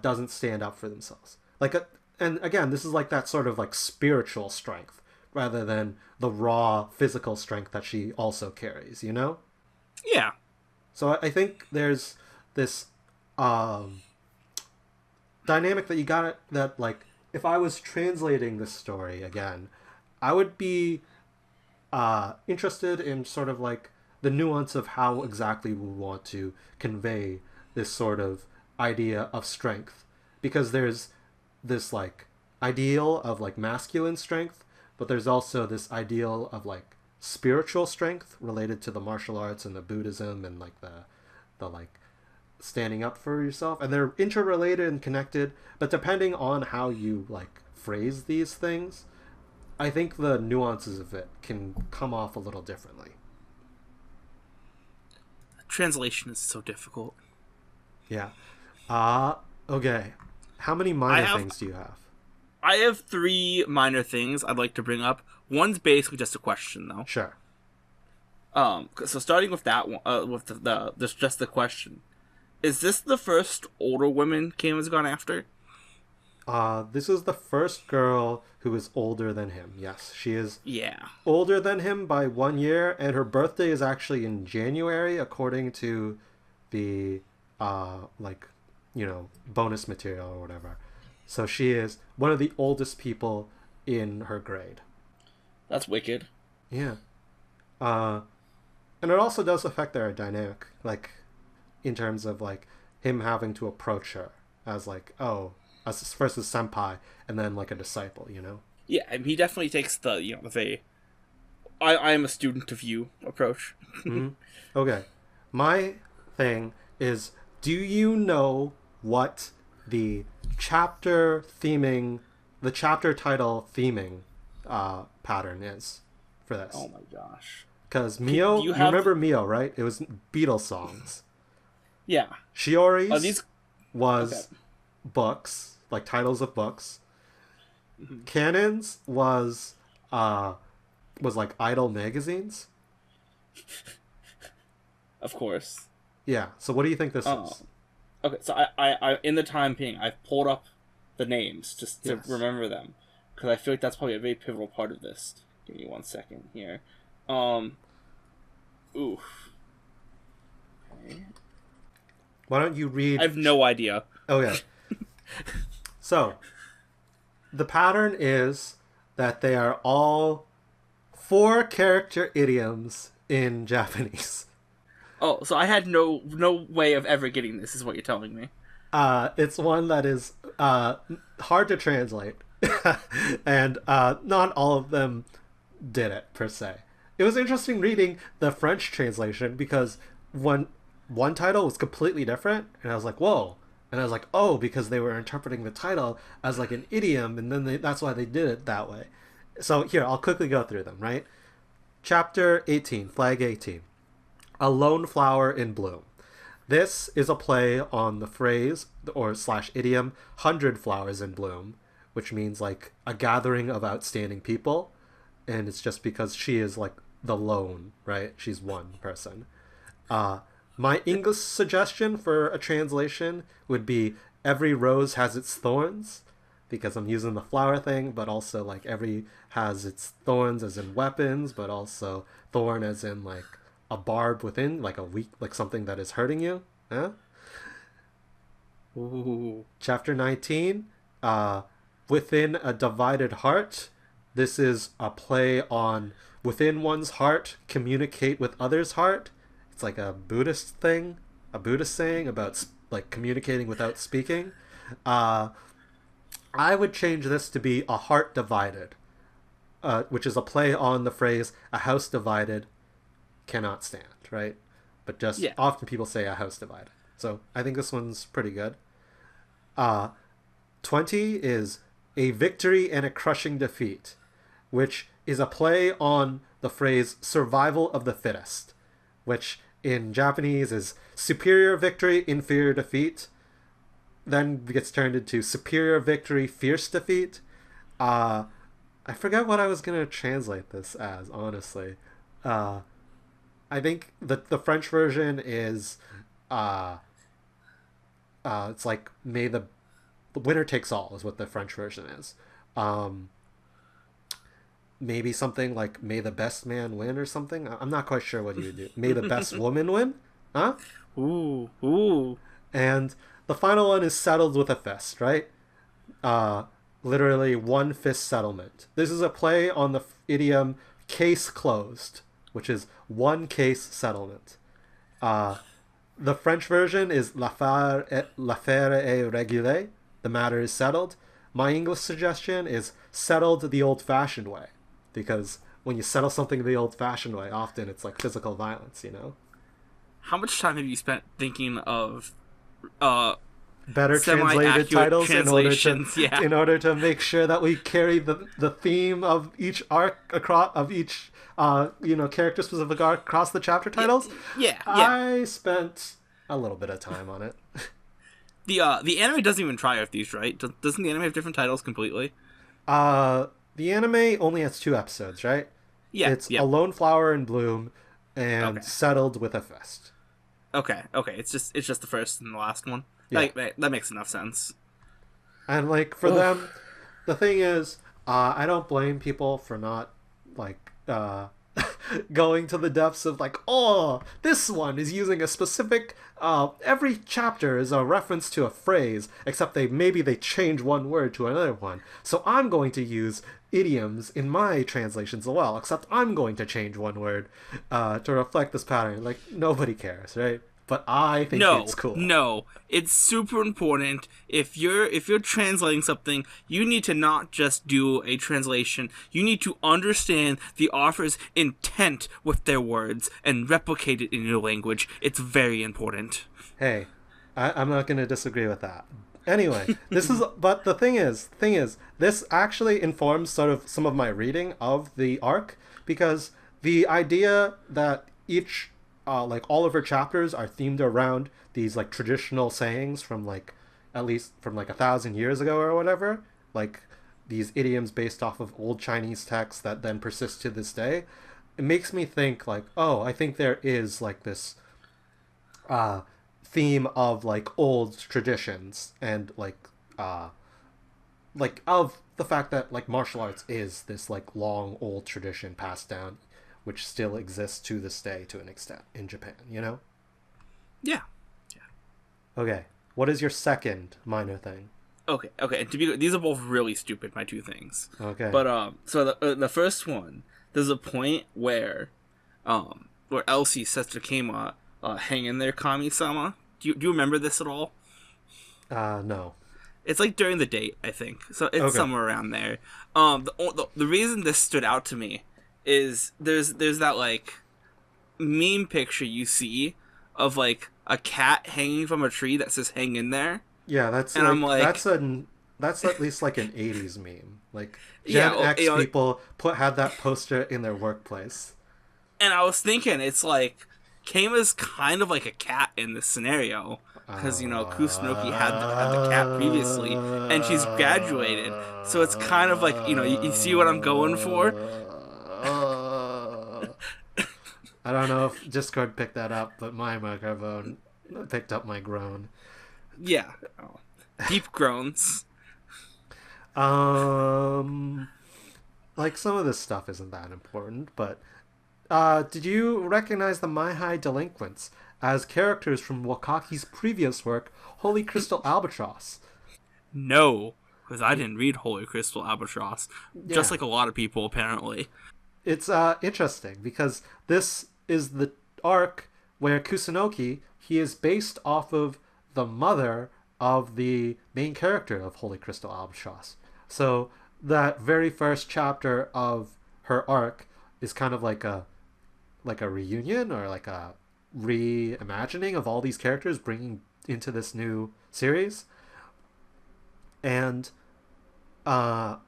doesn't stand up for themselves. like and again, this is like that sort of like spiritual strength rather than the raw physical strength that she also carries, you know? Yeah. So I think there's this dynamic that you got that like if I was translating this story again, I would be interested in sort of like the nuance of how exactly we want to convey this sort of idea of strength, because there's this like ideal of like masculine strength, but there's also this ideal of like spiritual strength related to the martial arts and the Buddhism and like the like standing up for yourself, and they're interrelated and connected, but depending on how you like phrase these things, I think the nuances of it can come off a little differently. Translation is so difficult. Yeah. Okay. How many minor things do you have? I have 3 minor things I'd like to bring up. One's basically just a question, though. Sure. So starting with that one, with this just the question: is this the first older woman Kane has gone after? This is the first girl who is older than him. Yes, she is. Yeah. Older than him by 1 year, and her birthday is actually in January, according to the like, you know, bonus material or whatever. So she is one of the oldest people in her grade. That's wicked. Yeah. And it also does affect their dynamic, like, in terms of, like, him having to approach her as, like, oh, as first as senpai, and then, like, a disciple, you know? Yeah, I mean, he definitely takes the, you know, the I am a student of you approach. Mm-hmm. Okay. My thing is, do you know what the chapter title theming pattern is for this? Oh my gosh. Because Mio, you remember Mio, right? It was Beatles songs. Yeah. Shiori's was books, like titles of books. Mm-hmm. Cannon's was like idol magazines. Of course. Yeah. So what do you think this is? Okay, so I in the time being, I've pulled up the names just to remember them, because I feel like that's probably a very pivotal part of this. Give me 1 second here. Oof. Okay. Why don't you read? I have no idea. Okay. So, the pattern is that they are all 4-character idioms in Japanese. Oh, so I had no way of ever getting this, is what you're telling me. It's one that is hard to translate, and not all of them did it, per se. It was interesting reading the French translation, because one title was completely different, and I was like, whoa. And I was like, oh, because they were interpreting the title as like an idiom, and then that's why they did it that way. So here, I'll quickly go through them, right? Chapter 18, Flag 18. A lone flower in bloom. This is a play on the phrase, or / idiom, 100 flowers in bloom, which means like a gathering of outstanding people. And it's just because she is like the lone, right? She's one person. My English suggestion for a translation would be every rose has its thorns, because I'm using the flower thing, but also like every has its thorns as in weapons, but also thorn as in like a barb within, like a weak, like something that is hurting you. Huh? Ooh. Chapter 19, within a divided heart. This is a play on within one's heart, communicate with others' heart. It's like a Buddhist thing, a Buddhist saying about like communicating without speaking. I would change this to be a heart divided, which is a play on the phrase a house divided cannot stand, right? But just often people say a house divided. So I think this one's pretty good. 20 is a victory and a crushing defeat, which is a play on the phrase survival of the fittest, which in Japanese is superior victory, inferior defeat, then gets turned into superior victory, fierce defeat. I forget what I was going to translate this as, honestly. I think the French version is it's like may the the winner takes all is what the French version is. Um, Maybe something like "May the best man win" or something. I'm not quite sure what you would do. "May the best woman win," huh? Ooh, ooh. And the final one is "settled with a fist," right? Uh, Literally one fist settlement. This is a play on the idiom "case closed," which is one case settlement. Uh, the French version is "l'affaire est réglée," the matter is settled. My English suggestion is "settled the old-fashioned way," because when you settle something the old-fashioned way, often it's like physical violence, you know? How much time have you spent thinking of Better translated semi-accurate titles translations? Yeah. in order to make sure that we carry the theme of each arc across of each character specific arc across the chapter titles. Yeah. I spent a little bit of time on it. The anime doesn't even try with these, right? Doesn't the anime have different titles completely? The anime only has 2 episodes, right? Yeah. It's yeah. A Lone Flower in Bloom and Okay. Settled with a Fist. Okay. It's just the first and the last one. Yeah. That makes enough sense. And like for them, the thing is, I don't blame people for not like going to the depths of like, oh, this one is using a specific. Every chapter is a reference to a phrase, except they change one word to another one. So I'm going to use idioms in my translations as well, except I'm going to change one word to reflect this pattern. Like nobody cares, right? But I think it's cool. No, it's super important. If you're translating something, you need to not just do a translation. You need to understand the author's intent with their words and replicate it in your language. It's very important. Hey, I'm not going to disagree with that. Anyway, but the thing is, this actually informs sort of some of my reading of the arc, because the idea that each like all of her chapters are themed around these like traditional sayings from like at least from like 1,000 years ago or whatever, like these idioms based off of old Chinese texts that then persist to this day. It makes me think like, oh, I think there is like this theme of like old traditions and like of the fact that like martial arts is this like long old tradition passed down, which still exists to this day to an extent in Japan, you know? Yeah. Okay, what is your second minor thing? Okay. And to be these are both really stupid, my 2 things. Okay. But so the first one, there's a point where Elsie says to Kama, "Hang in there, Kami-sama." Do you remember this at all? No. It's like during the date, I think. So it's somewhere around there. The reason this stood out to me is there's that like meme picture you see of like a cat hanging from a tree that says "hang in there." Yeah, that's and like, I'm like, that's at least like an 80s meme. Like Gen X people had that poster in their workplace. And I was thinking, it's like Kama's kind of like a cat in this scenario, because Kusunoki had the cat previously, and she's graduated, so it's kind of like you see what I'm going for. I don't know if Discord picked that up, but my microphone picked up my groan. Yeah, deep groans. Like some of this stuff isn't that important, but did you recognize the Maihai delinquents as characters from Wakaki's previous work, Holy Crystal Albatross? No, because I didn't read Holy Crystal Albatross, just like a lot of people apparently. It's interesting because this is the arc where Kusunoki, he is based off of the mother of the main character of Holy Crystal Albatross. So that very first chapter of her arc is kind of like a reunion or like a reimagining of all these characters bringing into this new series. And the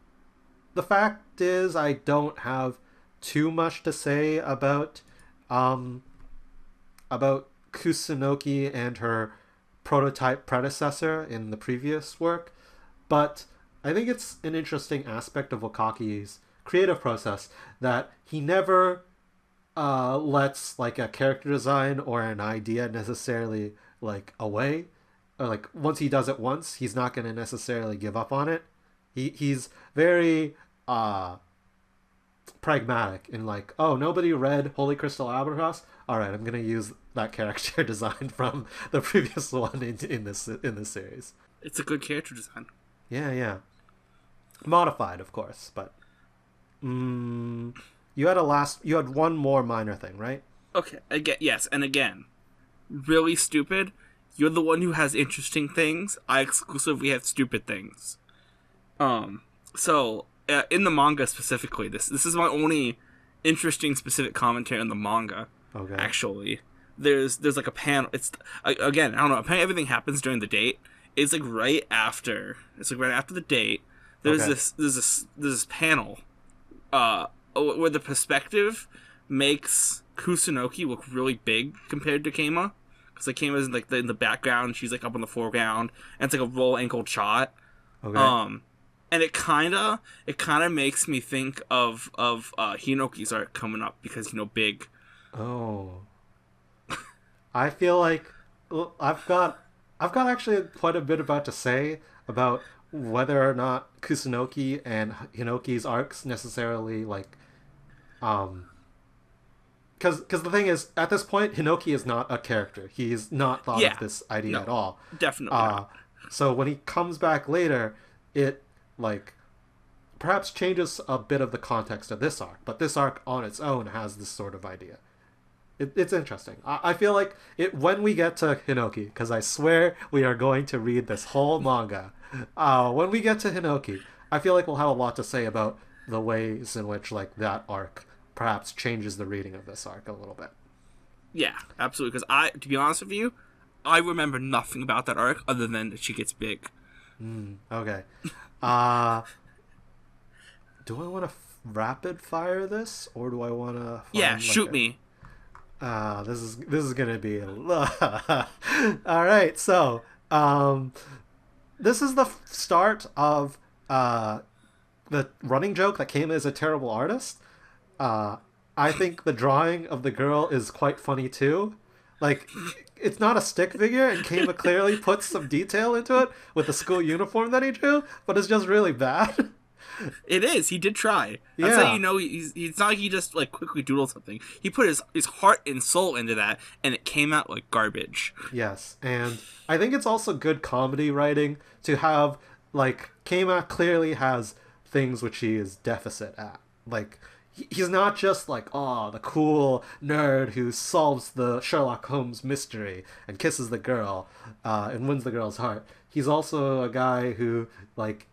fact is, I don't have too much to say about Kusunoki and her prototype predecessor in the previous work, but I think it's an interesting aspect of Wakaki's creative process that he never lets like a character design or an idea necessarily like away. or like once he does it once, he's not going to necessarily give up on it. He's very pragmatic in like, oh, nobody read Holy Crystal Albatross. All right, I'm going to use that character design from the previous one in this series. It's a good character design. Yeah, yeah. Modified, of course, but you had one more minor thing, right? Okay, again, really stupid. You're the one who has interesting things. I exclusively have stupid things. So in the manga specifically, this is my only interesting specific commentary on the manga. Okay. Actually, there's like a panel. It's again, I don't know. Apparently everything happens during the date. It's like right after. It's like right after the date. There's this panel, where the perspective makes Kusunoki look really big compared to Keima, because like Keima's in the background, she's like up in the foreground, and it's like a roll ankle shot. Okay. And it kind of makes me think of Hinoki's arc coming up, because big. Oh. I feel like I've got actually quite a bit about to say about whether or not Kusunoki and Hinoki's arcs necessarily like because the thing is, at this point, Hinoki is not a character. He's not thought of this idea at all. Definitely not. So when he comes back later, it like perhaps changes a bit of the context of this arc, but this arc on its own has this sort of idea. It's interesting. I feel like when we get to Hinoki, because I swear we are going to read this whole manga. When we get to Hinoki, I feel like we'll have a lot to say about the ways in which like that arc perhaps changes the reading of this arc a little bit. Yeah, absolutely. Because to be honest with you, I remember nothing about that arc other than that she gets big. Okay. Do I want to rapid fire this, or do I want to? Yeah, shoot me. This is gonna be all right. So, this is the start of the running joke that Keima is a terrible artist. I think the drawing of the girl is quite funny too. Like, it's not a stick figure, and Keima clearly puts some detail into it with the school uniform that he drew, but it's just really bad. It is. He did try. That's how you know it's not like he just like quickly doodled something. He put his heart and soul into that, and it came out like garbage. Yes, and I think it's also good comedy writing to have like Keima clearly has things which he is deficit at. Like he's not just like the cool nerd who solves the Sherlock Holmes mystery and kisses the girl and wins the girl's heart. He's also a guy who like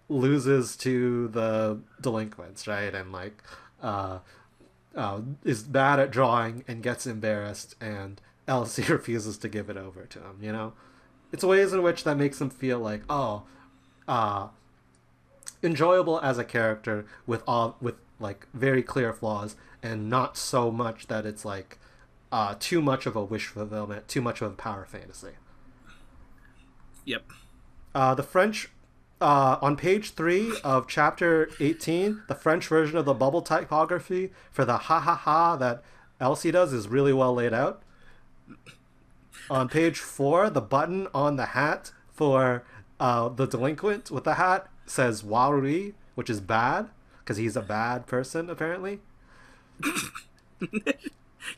loses to the delinquents, right? And like is bad at drawing and gets embarrassed, and Elsie refuses to give it over to him. It's ways in which that makes him feel like enjoyable as a character with like very clear flaws, and not so much that it's like too much of a wish fulfillment, too much of a power fantasy. Yep. The French on page 3 of chapter 18, the French version of the bubble typography for the ha ha ha that Elsie does is really well laid out. On page 4, the button on the hat for the delinquent with the hat says Warui, which is bad, because he's a bad person, apparently.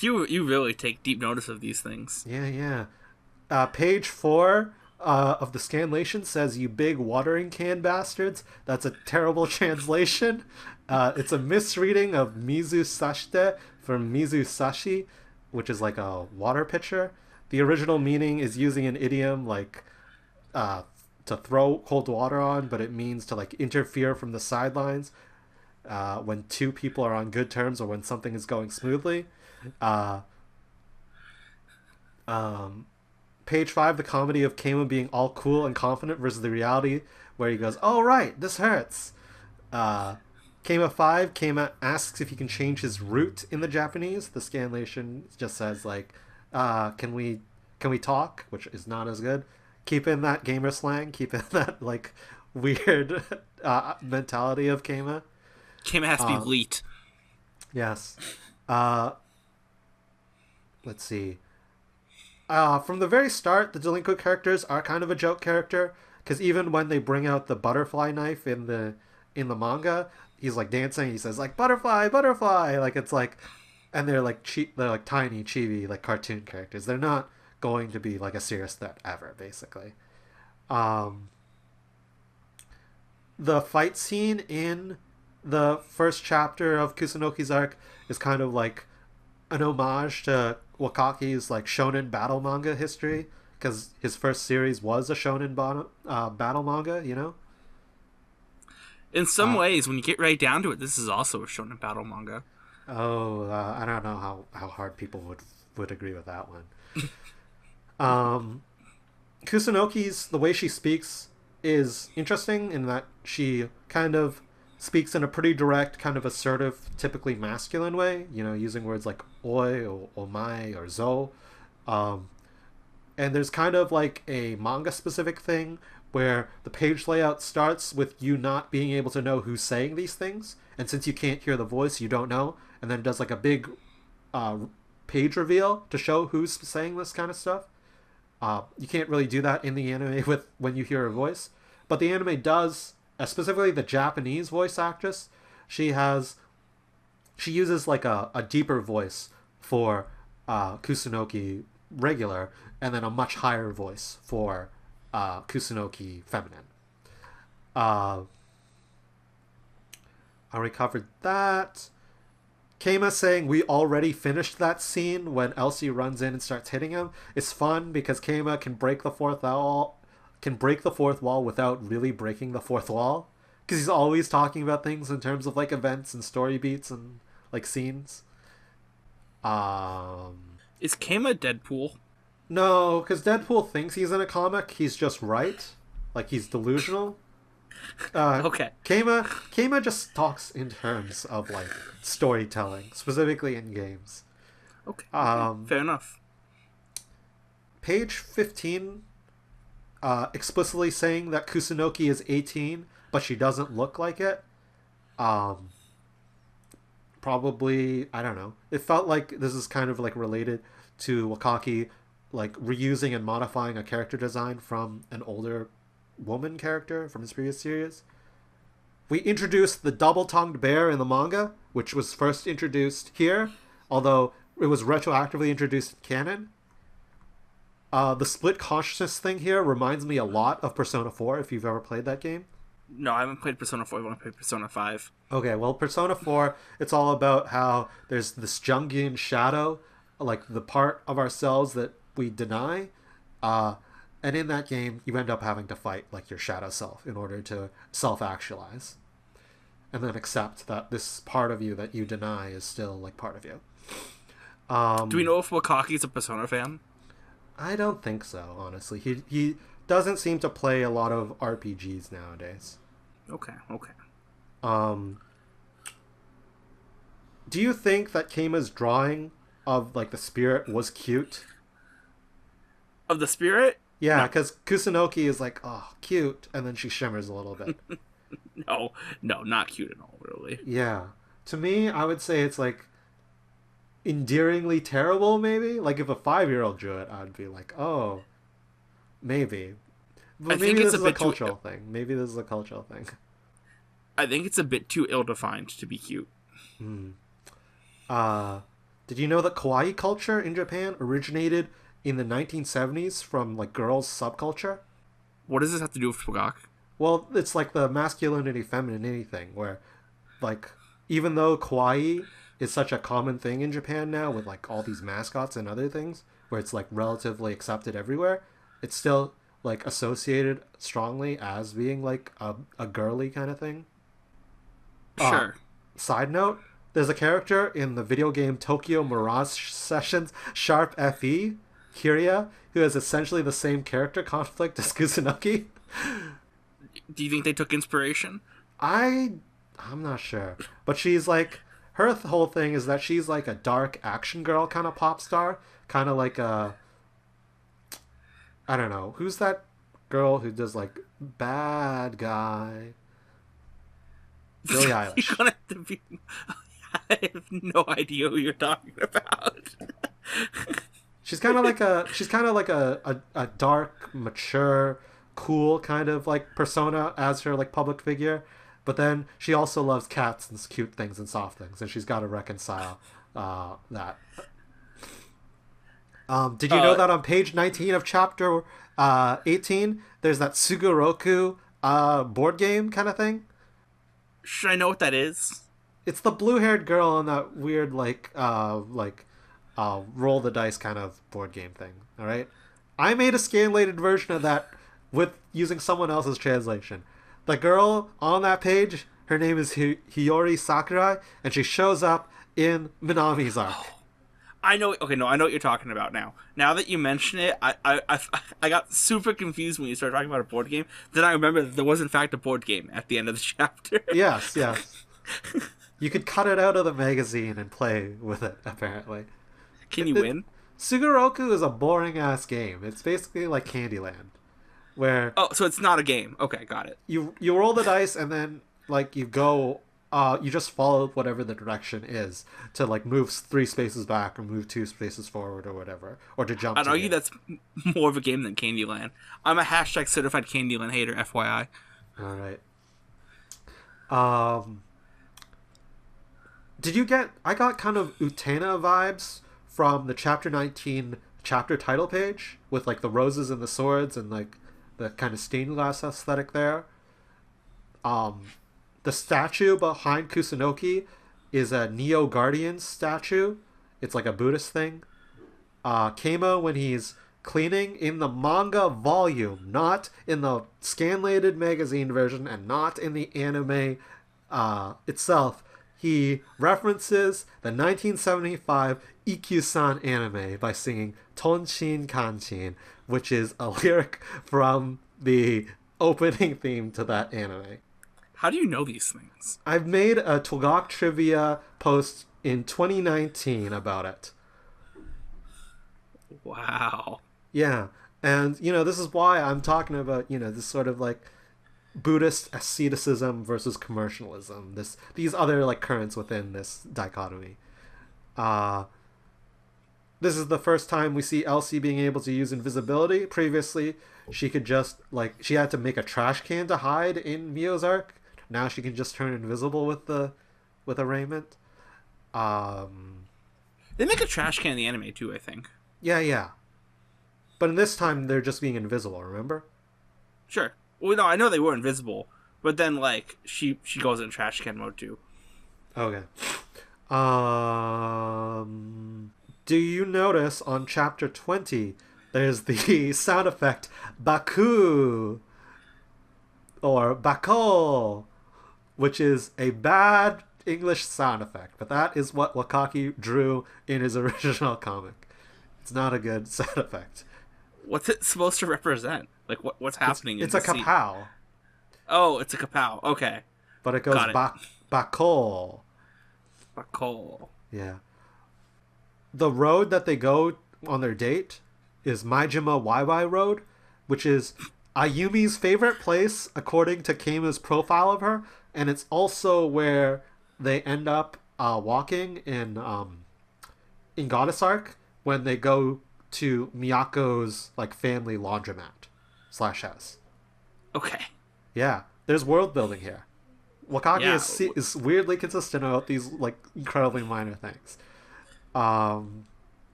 You really take deep notice of these things. Yeah. Page 4 of the scanlation says, "You big watering can bastards." That's a terrible translation. It's a misreading of Mizu Sashite from Mizu Sashi, which is like a water pitcher. The original meaning is using an idiom like to throw cold water on, but it means to like interfere from the sidelines when two people are on good terms or when something is going smoothly. Page 5, the comedy of Keima being all cool and confident versus the reality where he goes, "Oh right, this hurts." Keima 5, Keima asks if he can change his route in the Japanese. The scanlation just says like, can we talk, which is not as good. Keep in that gamer slang, keep in that like weird mentality of Keima. Keima has to be leet. Yes. Let's see. From the very start, the delinquent characters are kind of a joke character, because even when they bring out the butterfly knife in the manga, he's like dancing. He says like butterfly, butterfly, like it's like, and they're like tiny, chibi, like cartoon characters. They're not going to be like a serious threat ever, basically. Um, the fight scene in the first chapter of Kusunoki's arc is kind of like an homage to Wakaki's like shonen battle manga history, because his first series was a shonen battle manga, you know. In some ways, when you get right down to it, this is also a shonen battle manga. I don't know how hard people would agree with that one. um, Kusunoki's, the way she speaks is interesting in that she kind of speaks in a pretty direct, kind of assertive, typically masculine way, you know, using words like oi or omae or zo. And there's kind of like a manga specific thing where the page layout starts with you not being able to know who's saying these things. And since you can't hear the voice, you don't know. And then it does like a big page reveal to show who's saying this kind of stuff. You can't really do that in the anime with when you hear a voice. But the anime does, specifically the Japanese voice actress, she uses like a deeper voice for Kusunoki regular, and then a much higher voice for Kusunoki feminine. I already covered that. Keima saying we already finished that scene when Elsie runs in and starts hitting him. It's fun because Keima can break the fourth wall without really breaking the fourth wall, because he's always talking about things in terms of like events and story beats and like scenes. Is Keima Deadpool? No, because Deadpool thinks he's in a comic. He's just right. Like, he's delusional. Okay. Keima just talks in terms of, like, storytelling, specifically in games. Okay. Fair enough. Page 15, explicitly saying that Kusunoki is 18, but she doesn't look like it. Probably, I don't know. It felt like this is kind of, like, related to Wakaki, like, reusing and modifying a character design from an older woman character from his previous series. We introduced the double-tongued bear in the manga, which was first introduced here, although it was retroactively introduced in canon. The split consciousness thing here reminds me a lot of Persona 4, if you've ever played that game. No, I haven't played Persona 4. I want to play Persona 5. Okay, well, Persona 4, it's all about how there's this Jungian shadow, like the part of ourselves that we deny, and in that game you end up having to fight like your shadow self in order to self-actualize and then accept that this part of you that you deny is still like part of you. Do we know if Wakaki's a Persona fan? I don't think so, honestly. He doesn't seem to play a lot of RPGs nowadays. Okay. Do you think that Keima's drawing of like the spirit was cute? Of the spirit? Yeah, because Kusunoki is like, oh, cute, and then she shimmers a little bit. No, not cute at all, really. Yeah. To me, I would say it's like endearingly terrible, maybe? Like if a 5-year-old drew it, I'd be like, oh, maybe. But maybe this is a cultural thing. Maybe this is a cultural thing. I think it's a bit too ill-defined to be cute. Did you know that kawaii culture in Japan originated in the 1970s from like girls' subculture? What does this have to do with Twogok? Well, it's like the masculinity femininity thing where like even though kawaii is such a common thing in Japan now with like all these mascots and other things where it's like relatively accepted everywhere, it's still like associated strongly as being like a girly kind of thing. Sure. Side note, there's a character in the video game Tokyo Mirage Sessions Sharp FE, Kiria, who has essentially the same character conflict as Kusunoki. Do you think they took inspiration? I'm not sure. But she's like, her whole thing is that she's like a dark action girl kind of pop star. Kind of like a, I don't know, who's that girl who does like bad guy? Billie Eilish. You're gonna have to be... I have no idea who you're talking about. She's kind of like a dark, mature, cool kind of like persona as her like public figure, but then she also loves cats and cute things and soft things, and she's got to reconcile that. Did you know that on page 19 of chapter 18, there's that Sugoroku board game kind of thing? Should I know what that is? It's the blue-haired girl on that weird roll the dice kind of board game thing. All right, I made a scanlated version of that with using someone else's translation. The girl on that page, her name is Hiyori Sakurai, and she shows up in Minami's arc. I know. Okay, no, I know what you're talking about now. Now that you mention it, I got super confused when you started talking about a board game. Then I remember that there was in fact a board game at the end of the chapter. Yes. You could cut it out of the magazine and play with it, apparently. Can you win? Sugoroku is a boring ass game. It's basically like Candyland, where so it's not a game. Okay, got it. You roll the dice and then like you go. You just follow whatever the direction is to like move 3 spaces back or move 2 spaces forward or whatever, or to jump. I'd argue that's more of a game than Candyland. I'm a # certified Candyland hater, FYI. All right. Did you get? I got kind of Utena vibes from the chapter 19 chapter title page with like the roses and the swords and like the kind of stained glass aesthetic there. The statue behind Kusunoki is a Neo Guardian statue. It's like a Buddhist thing. Keimo, when he's cleaning in the manga volume, not in the scanlated magazine version and not in the anime itself, he references the 1975 Ikkyu-san anime by singing Tonshin Kanshin, which is a lyric from the opening theme to that anime. How do you know these things? I've made a TWGOK trivia post in 2019 about it. Wow. Yeah, and this is why I'm talking about this sort of like Buddhist asceticism versus commercialism. These other like currents within this dichotomy. This is the first time we see Elsie being able to use invisibility. Previously, she could just she had to make a trash can to hide in Mio's arc. Now she can just turn invisible with a raiment. They make a trash can in the anime too, I think. Yeah. But in this time, they're just being invisible. Remember? Sure. Well, no, I know they were invisible, but then she goes in trash can mode too. Okay. Do you notice on chapter 20 there's the sound effect Baku or Bako, which is a bad English sound effect, but that is what Wakaki drew in his original comic. It's not a good sound effect. What's it supposed to represent? Like what's happening? It's a kapow. Oh, it's a kapow. Okay. But it goes Bako. Bako. Yeah. The road that they go on their date is Maijima YY Road, which is Ayumi's favorite place according to Keima's profile of her, and it's also where they end up walking in Goddess Arc when they go to Miyako's family laundromat /house. Okay. Yeah, there's world building here. Wakaki is weirdly consistent about these incredibly minor things.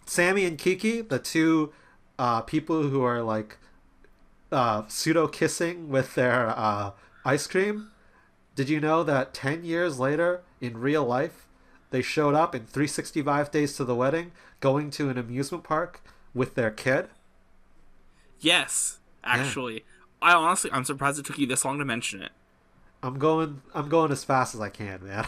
Sammy and Kiki, the two people who are pseudo kissing with their ice cream. Did you know that 10 years later in real life they showed up in 365 Days to the Wedding going to an amusement park with their kid? Yes, actually. Yeah. I'm surprised it took you this long to mention it. I'm going as fast as I can, man.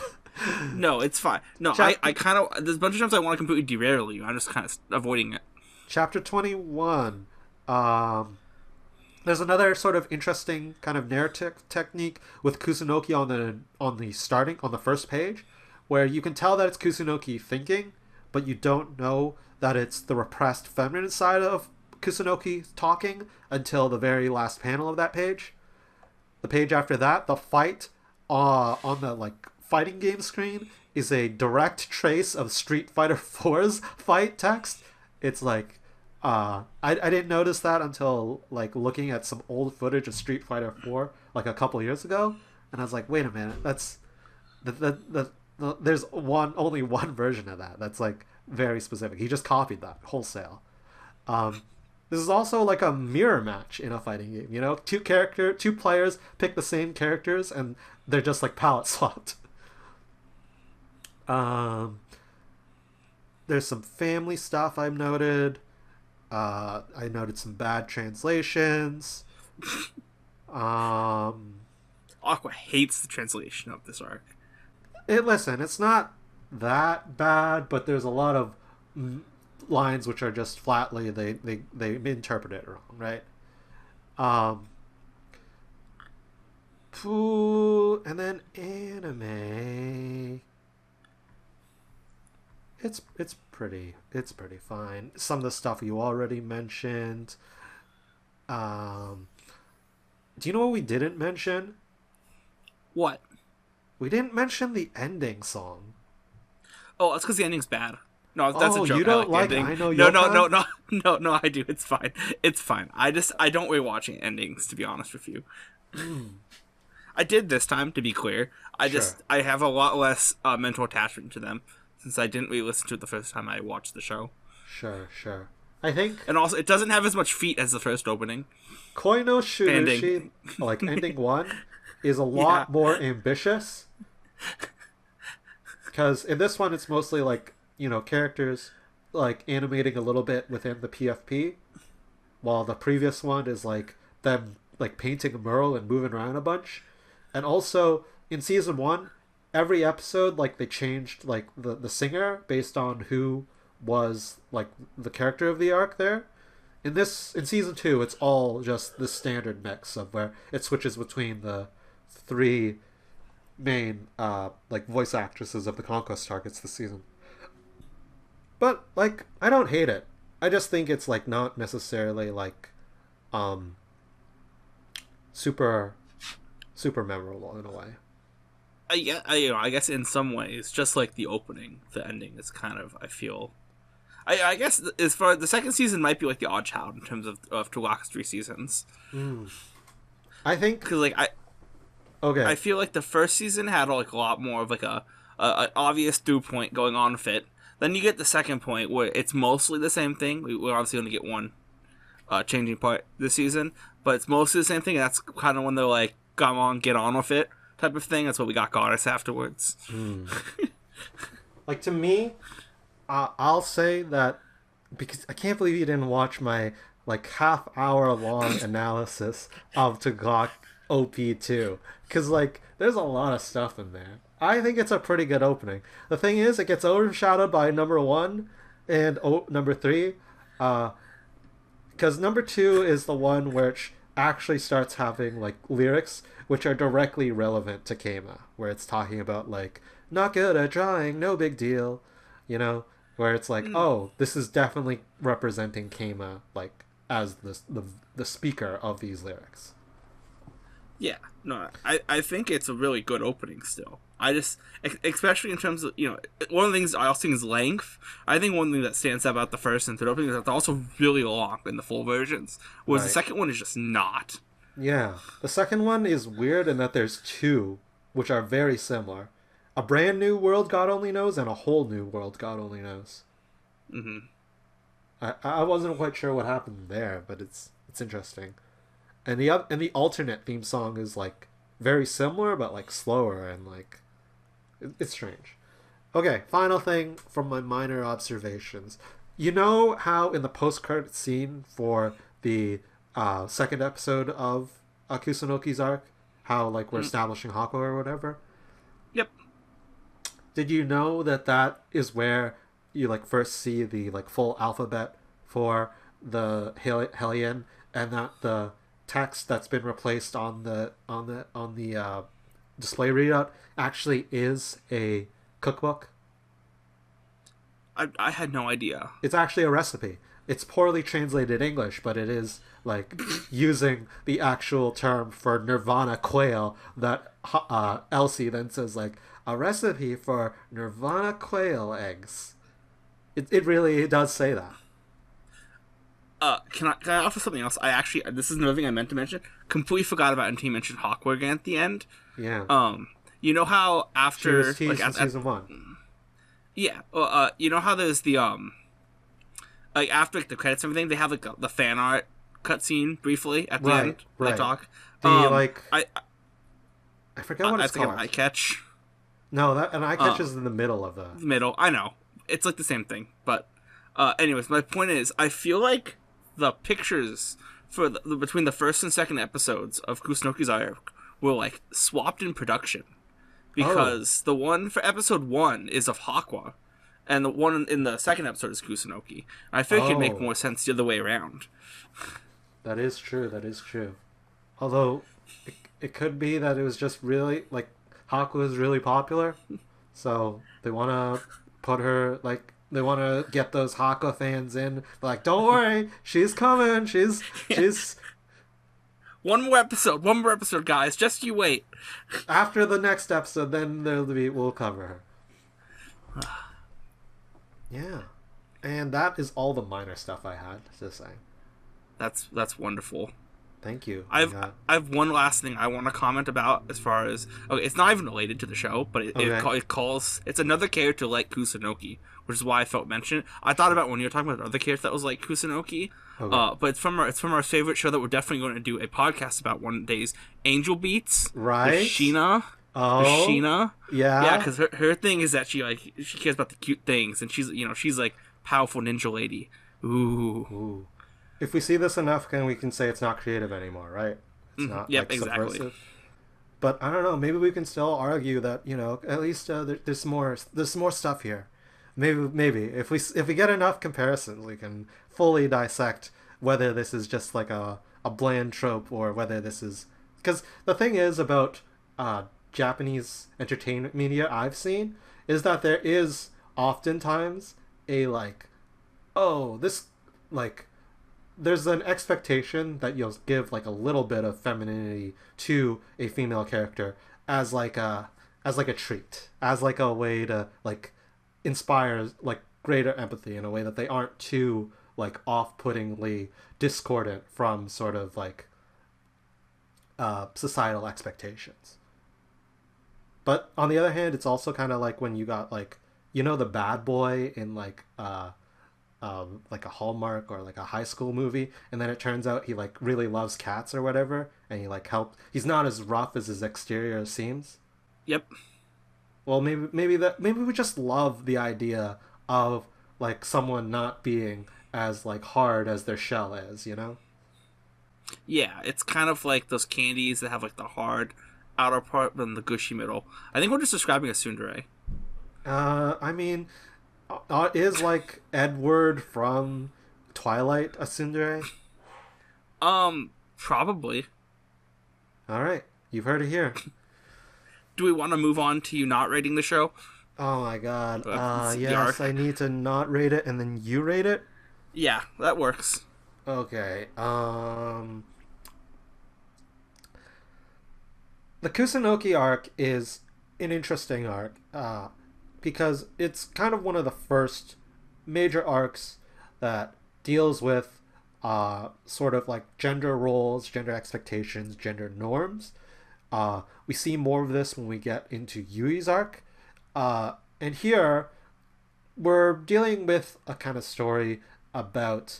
No, it's fine. No, I kind of... There's a bunch of times I want to completely derail you. I'm just kind of avoiding it. Chapter 21. There's another sort of interesting kind of narrative technique with Kusunoki on the first page, where you can tell that it's Kusunoki thinking, but you don't know that it's the repressed feminine side of Kusunoki talking until the very last panel of that page. The page after that, the fight on the fighting game screen is a direct trace of Street Fighter 4's fight text, It's like I didn't notice that until like looking at some old footage of Street Fighter 4 like a couple years ago, and I was like, wait a minute, that's there's only one version of that that's like very specific. He just copied that wholesale. Um, this is also like a mirror match in a fighting game. You know, two players pick the same characters, and they're just like palette swapped. Um, there's some family stuff I've noted. I noted some bad translations. Aqua hates the translation of this arc. Listen, it's not that bad, but there's a lot of lines which are just flatly they interpret it wrong, right? And then anime. It's pretty fine. Some of the stuff you already mentioned. Do you know what we didn't mention? What? We didn't mention the ending song. Oh, that's because the ending's bad. No, that's a joke. You don't like I know no, I do. It's fine. It's fine. I don't really watching endings, to be honest with you. I did this time, to be clear. I have a lot less mental attachment to them since I didn't really listen to it the first time I watched the show. Sure. I think, and also it doesn't have as much feet as the first opening. Koi no Shurushi, like ending 1, is a lot more ambitious. Because in this one, it's mostly like, you know, characters like animating a little bit within the PFP, while the previous one is like them like painting a mural and moving around a bunch. And also in season 1, every episode like they changed like the singer based on who was like the character of the arc there. In season 2, it's all just the standard mix of where it switches between the 3 main like voice actresses of the conquest targets this season. But like, I don't hate it. I just think it's like not necessarily like super memorable in a way. I guess in some ways, just like the opening, the ending is kind of, I feel. I guess as far the second season might be like the odd child in terms of TWGOK's 3 seasons. I think because like I feel like the first season had like a lot more of like a obvious through point going on with it. Then you get the second point where it's mostly the same thing. We obviously only get one changing part this season, but it's mostly the same thing. And that's kind of when they're like, "Come on, get on with it," type of thing. That's what we got Goddess afterwards. Like, to me, I'll say that because I can't believe you didn't watch my like half-hour long analysis of TWGOK OP2, because like there's a lot of stuff in there. I think it's a pretty good opening. The thing is, it gets overshadowed by number 1 and number 3, because number 2 is the one which actually starts having like lyrics which are directly relevant to Keima, where it's talking about like not good at drawing, no big deal, you know, where it's like, oh, this is definitely representing Keima like as the speaker of these lyrics. Yeah, no, I think it's a really good opening still. I just, especially in terms of, you know, one of the things I also think is length. I think one thing that stands out about the first and third opening is that they're also really long in the full versions, whereas the second one is just not. Yeah, the second one is weird in that there's 2, which are very similar. A brand new world God only knows, and a whole new world God only knows. I wasn't quite sure what happened there, but it's interesting. And the alternate theme song is like very similar, but like slower and like it's strange. Okay, final thing from my minor observations. You know how in the post-credit scene for the second episode of Kusunoki's arc, how like we're establishing Hako or whatever? Yep. Did you know that is where you like first see the like full alphabet for the Hellion, and that the text that's been replaced on the display readout actually is a cookbook? I had no idea. It's actually a recipe. It's poorly translated English, but it is like using the actual term for Nirvana quail that Elsie then says like a recipe for Nirvana quail eggs. It really does say that. Can I offer something else? I actually, this is another thing I meant to mention. Completely forgot about until you mentioned Hawkwood again at the end. Yeah. You know how She was after teased in season 1. yeah, you know how there's the like after like the credits and everything, they have like the fan art cutscene briefly at the Right, end when right. they talk. The like I forget what I it's think called. an eye catch. No, that an eye catch is in the middle of the. Middle. I know it's like the same thing, but anyways, my point is, I feel like the pictures for between the first and second episodes of Kusunoki's Arc were like swapped in production because the one for episode 1 is of Hakwa, and the one in the second episode is Kusunoki. I feel like it'd make more sense the other way around. That is true. That is true. Although it could be that it was just really like Haku is really popular, so they want to put her like they want to get those Haku fans in. Like, don't worry, she's coming. She's One more episode, guys. Just you wait. After the next episode, then we'll cover her. Yeah, and that is all the minor stuff I had to say. That's wonderful. Thank you. I've one last thing I want to comment about as far as okay, it's not even related to the show, but it's another character like Kusunoki, which is why I felt mentioned. I thought about when you were talking about another character that was like Kusunoki, but it's from our favorite show that we're definitely going to do a podcast about one day's Angel Beats, right? Sheena. Oh, Sheena. Yeah, because her thing is that she cares about the cute things, and she's like powerful ninja lady. Ooh. If we see this enough, we can say it's not creative anymore, right? It's not exactly. subversive. But I don't know. Maybe we can still argue that at least there's more stuff here. Maybe if we get enough comparisons, we can fully dissect whether this is just like a bland trope or whether this is because the thing is about Japanese entertainment media I've seen is that there is oftentimes a there's an expectation that you'll give like a little bit of femininity to a female character as like a treat, as like a way to like inspire like greater empathy in a way that they aren't too like off-puttingly discordant from sort of like societal expectations. But on the other hand, it's also kind of like when you got like the bad boy in like a Hallmark or like a high school movie, and then it turns out he like really loves cats or whatever, and he like he's not as rough as his exterior seems. Yep. Well, maybe we just love the idea of like someone not being as like hard as their shell is, Yeah, it's kind of like those candies that have like the hard outer part and the gushy middle. I think we're just describing a tsundere. I mean, is like Edward from Twilight a tsundere? Probably. All right, you've heard it here. Do we want to move on to you not rating the show? Oh my god. Yes, I need to not rate it and then you rate it? Yeah, that works. Okay. The Kusunoki arc is an interesting arc. Because it's kind of one of the first major arcs that deals with sort of like gender roles, gender expectations, gender norms. We see more of this when we get into Yui's arc. And here, we're dealing with a kind of story about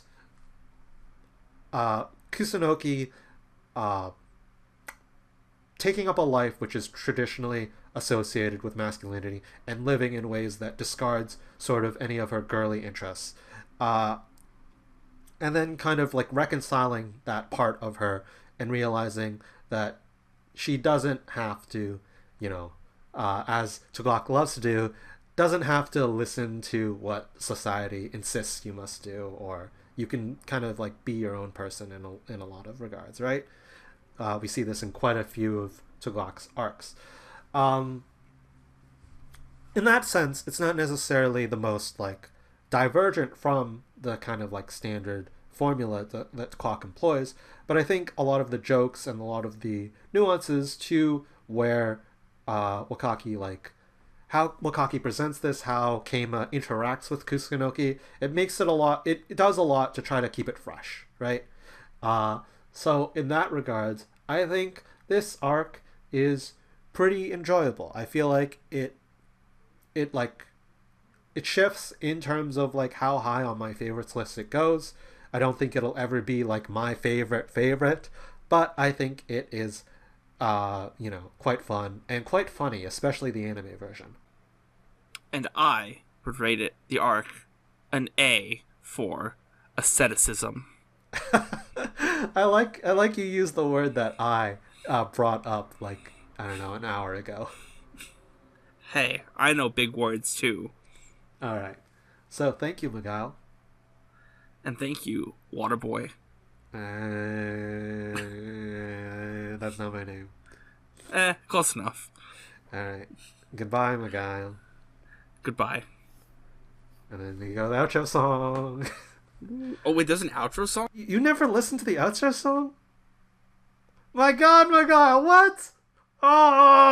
Kusunoki taking up a life which is traditionally associated with masculinity and living in ways that discards sort of any of her girly interests. And then kind of like reconciling that part of her and realizing that she doesn't have to, as TWGOK loves to do, doesn't have to listen to what society insists you must do, or you can kind of like be your own person in a lot of regards, right? We see this in quite a few of TWGOK's arcs. In that sense, it's not necessarily the most like divergent from the kind of like standard formula that TWGOK employs, but I think a lot of the jokes and a lot of the nuances to where Wakaki like how Wakaki presents this, how Keima interacts with Kusunoki, it makes it a lot. It does a lot to try to keep it fresh, right? So in that regards, I think this arc is pretty enjoyable. I feel like it like it shifts in terms of like how high on my favorites list it goes. I don't think it'll ever be like my favorite, but I think it is quite fun and quite funny, especially the anime version. And I would rate it, the arc, an A for asceticism. I like you use the word that I brought up like, I don't know, an hour ago. Hey, I know big words too. All right. So thank you, Magile. And thank you, Waterboy. That's not my name. Close enough. All right. Goodbye, Magile. Goodbye. And then we go the outro song. Oh wait, there's an outro song? You never listened to the outro song? My God, Magile, what? Oh!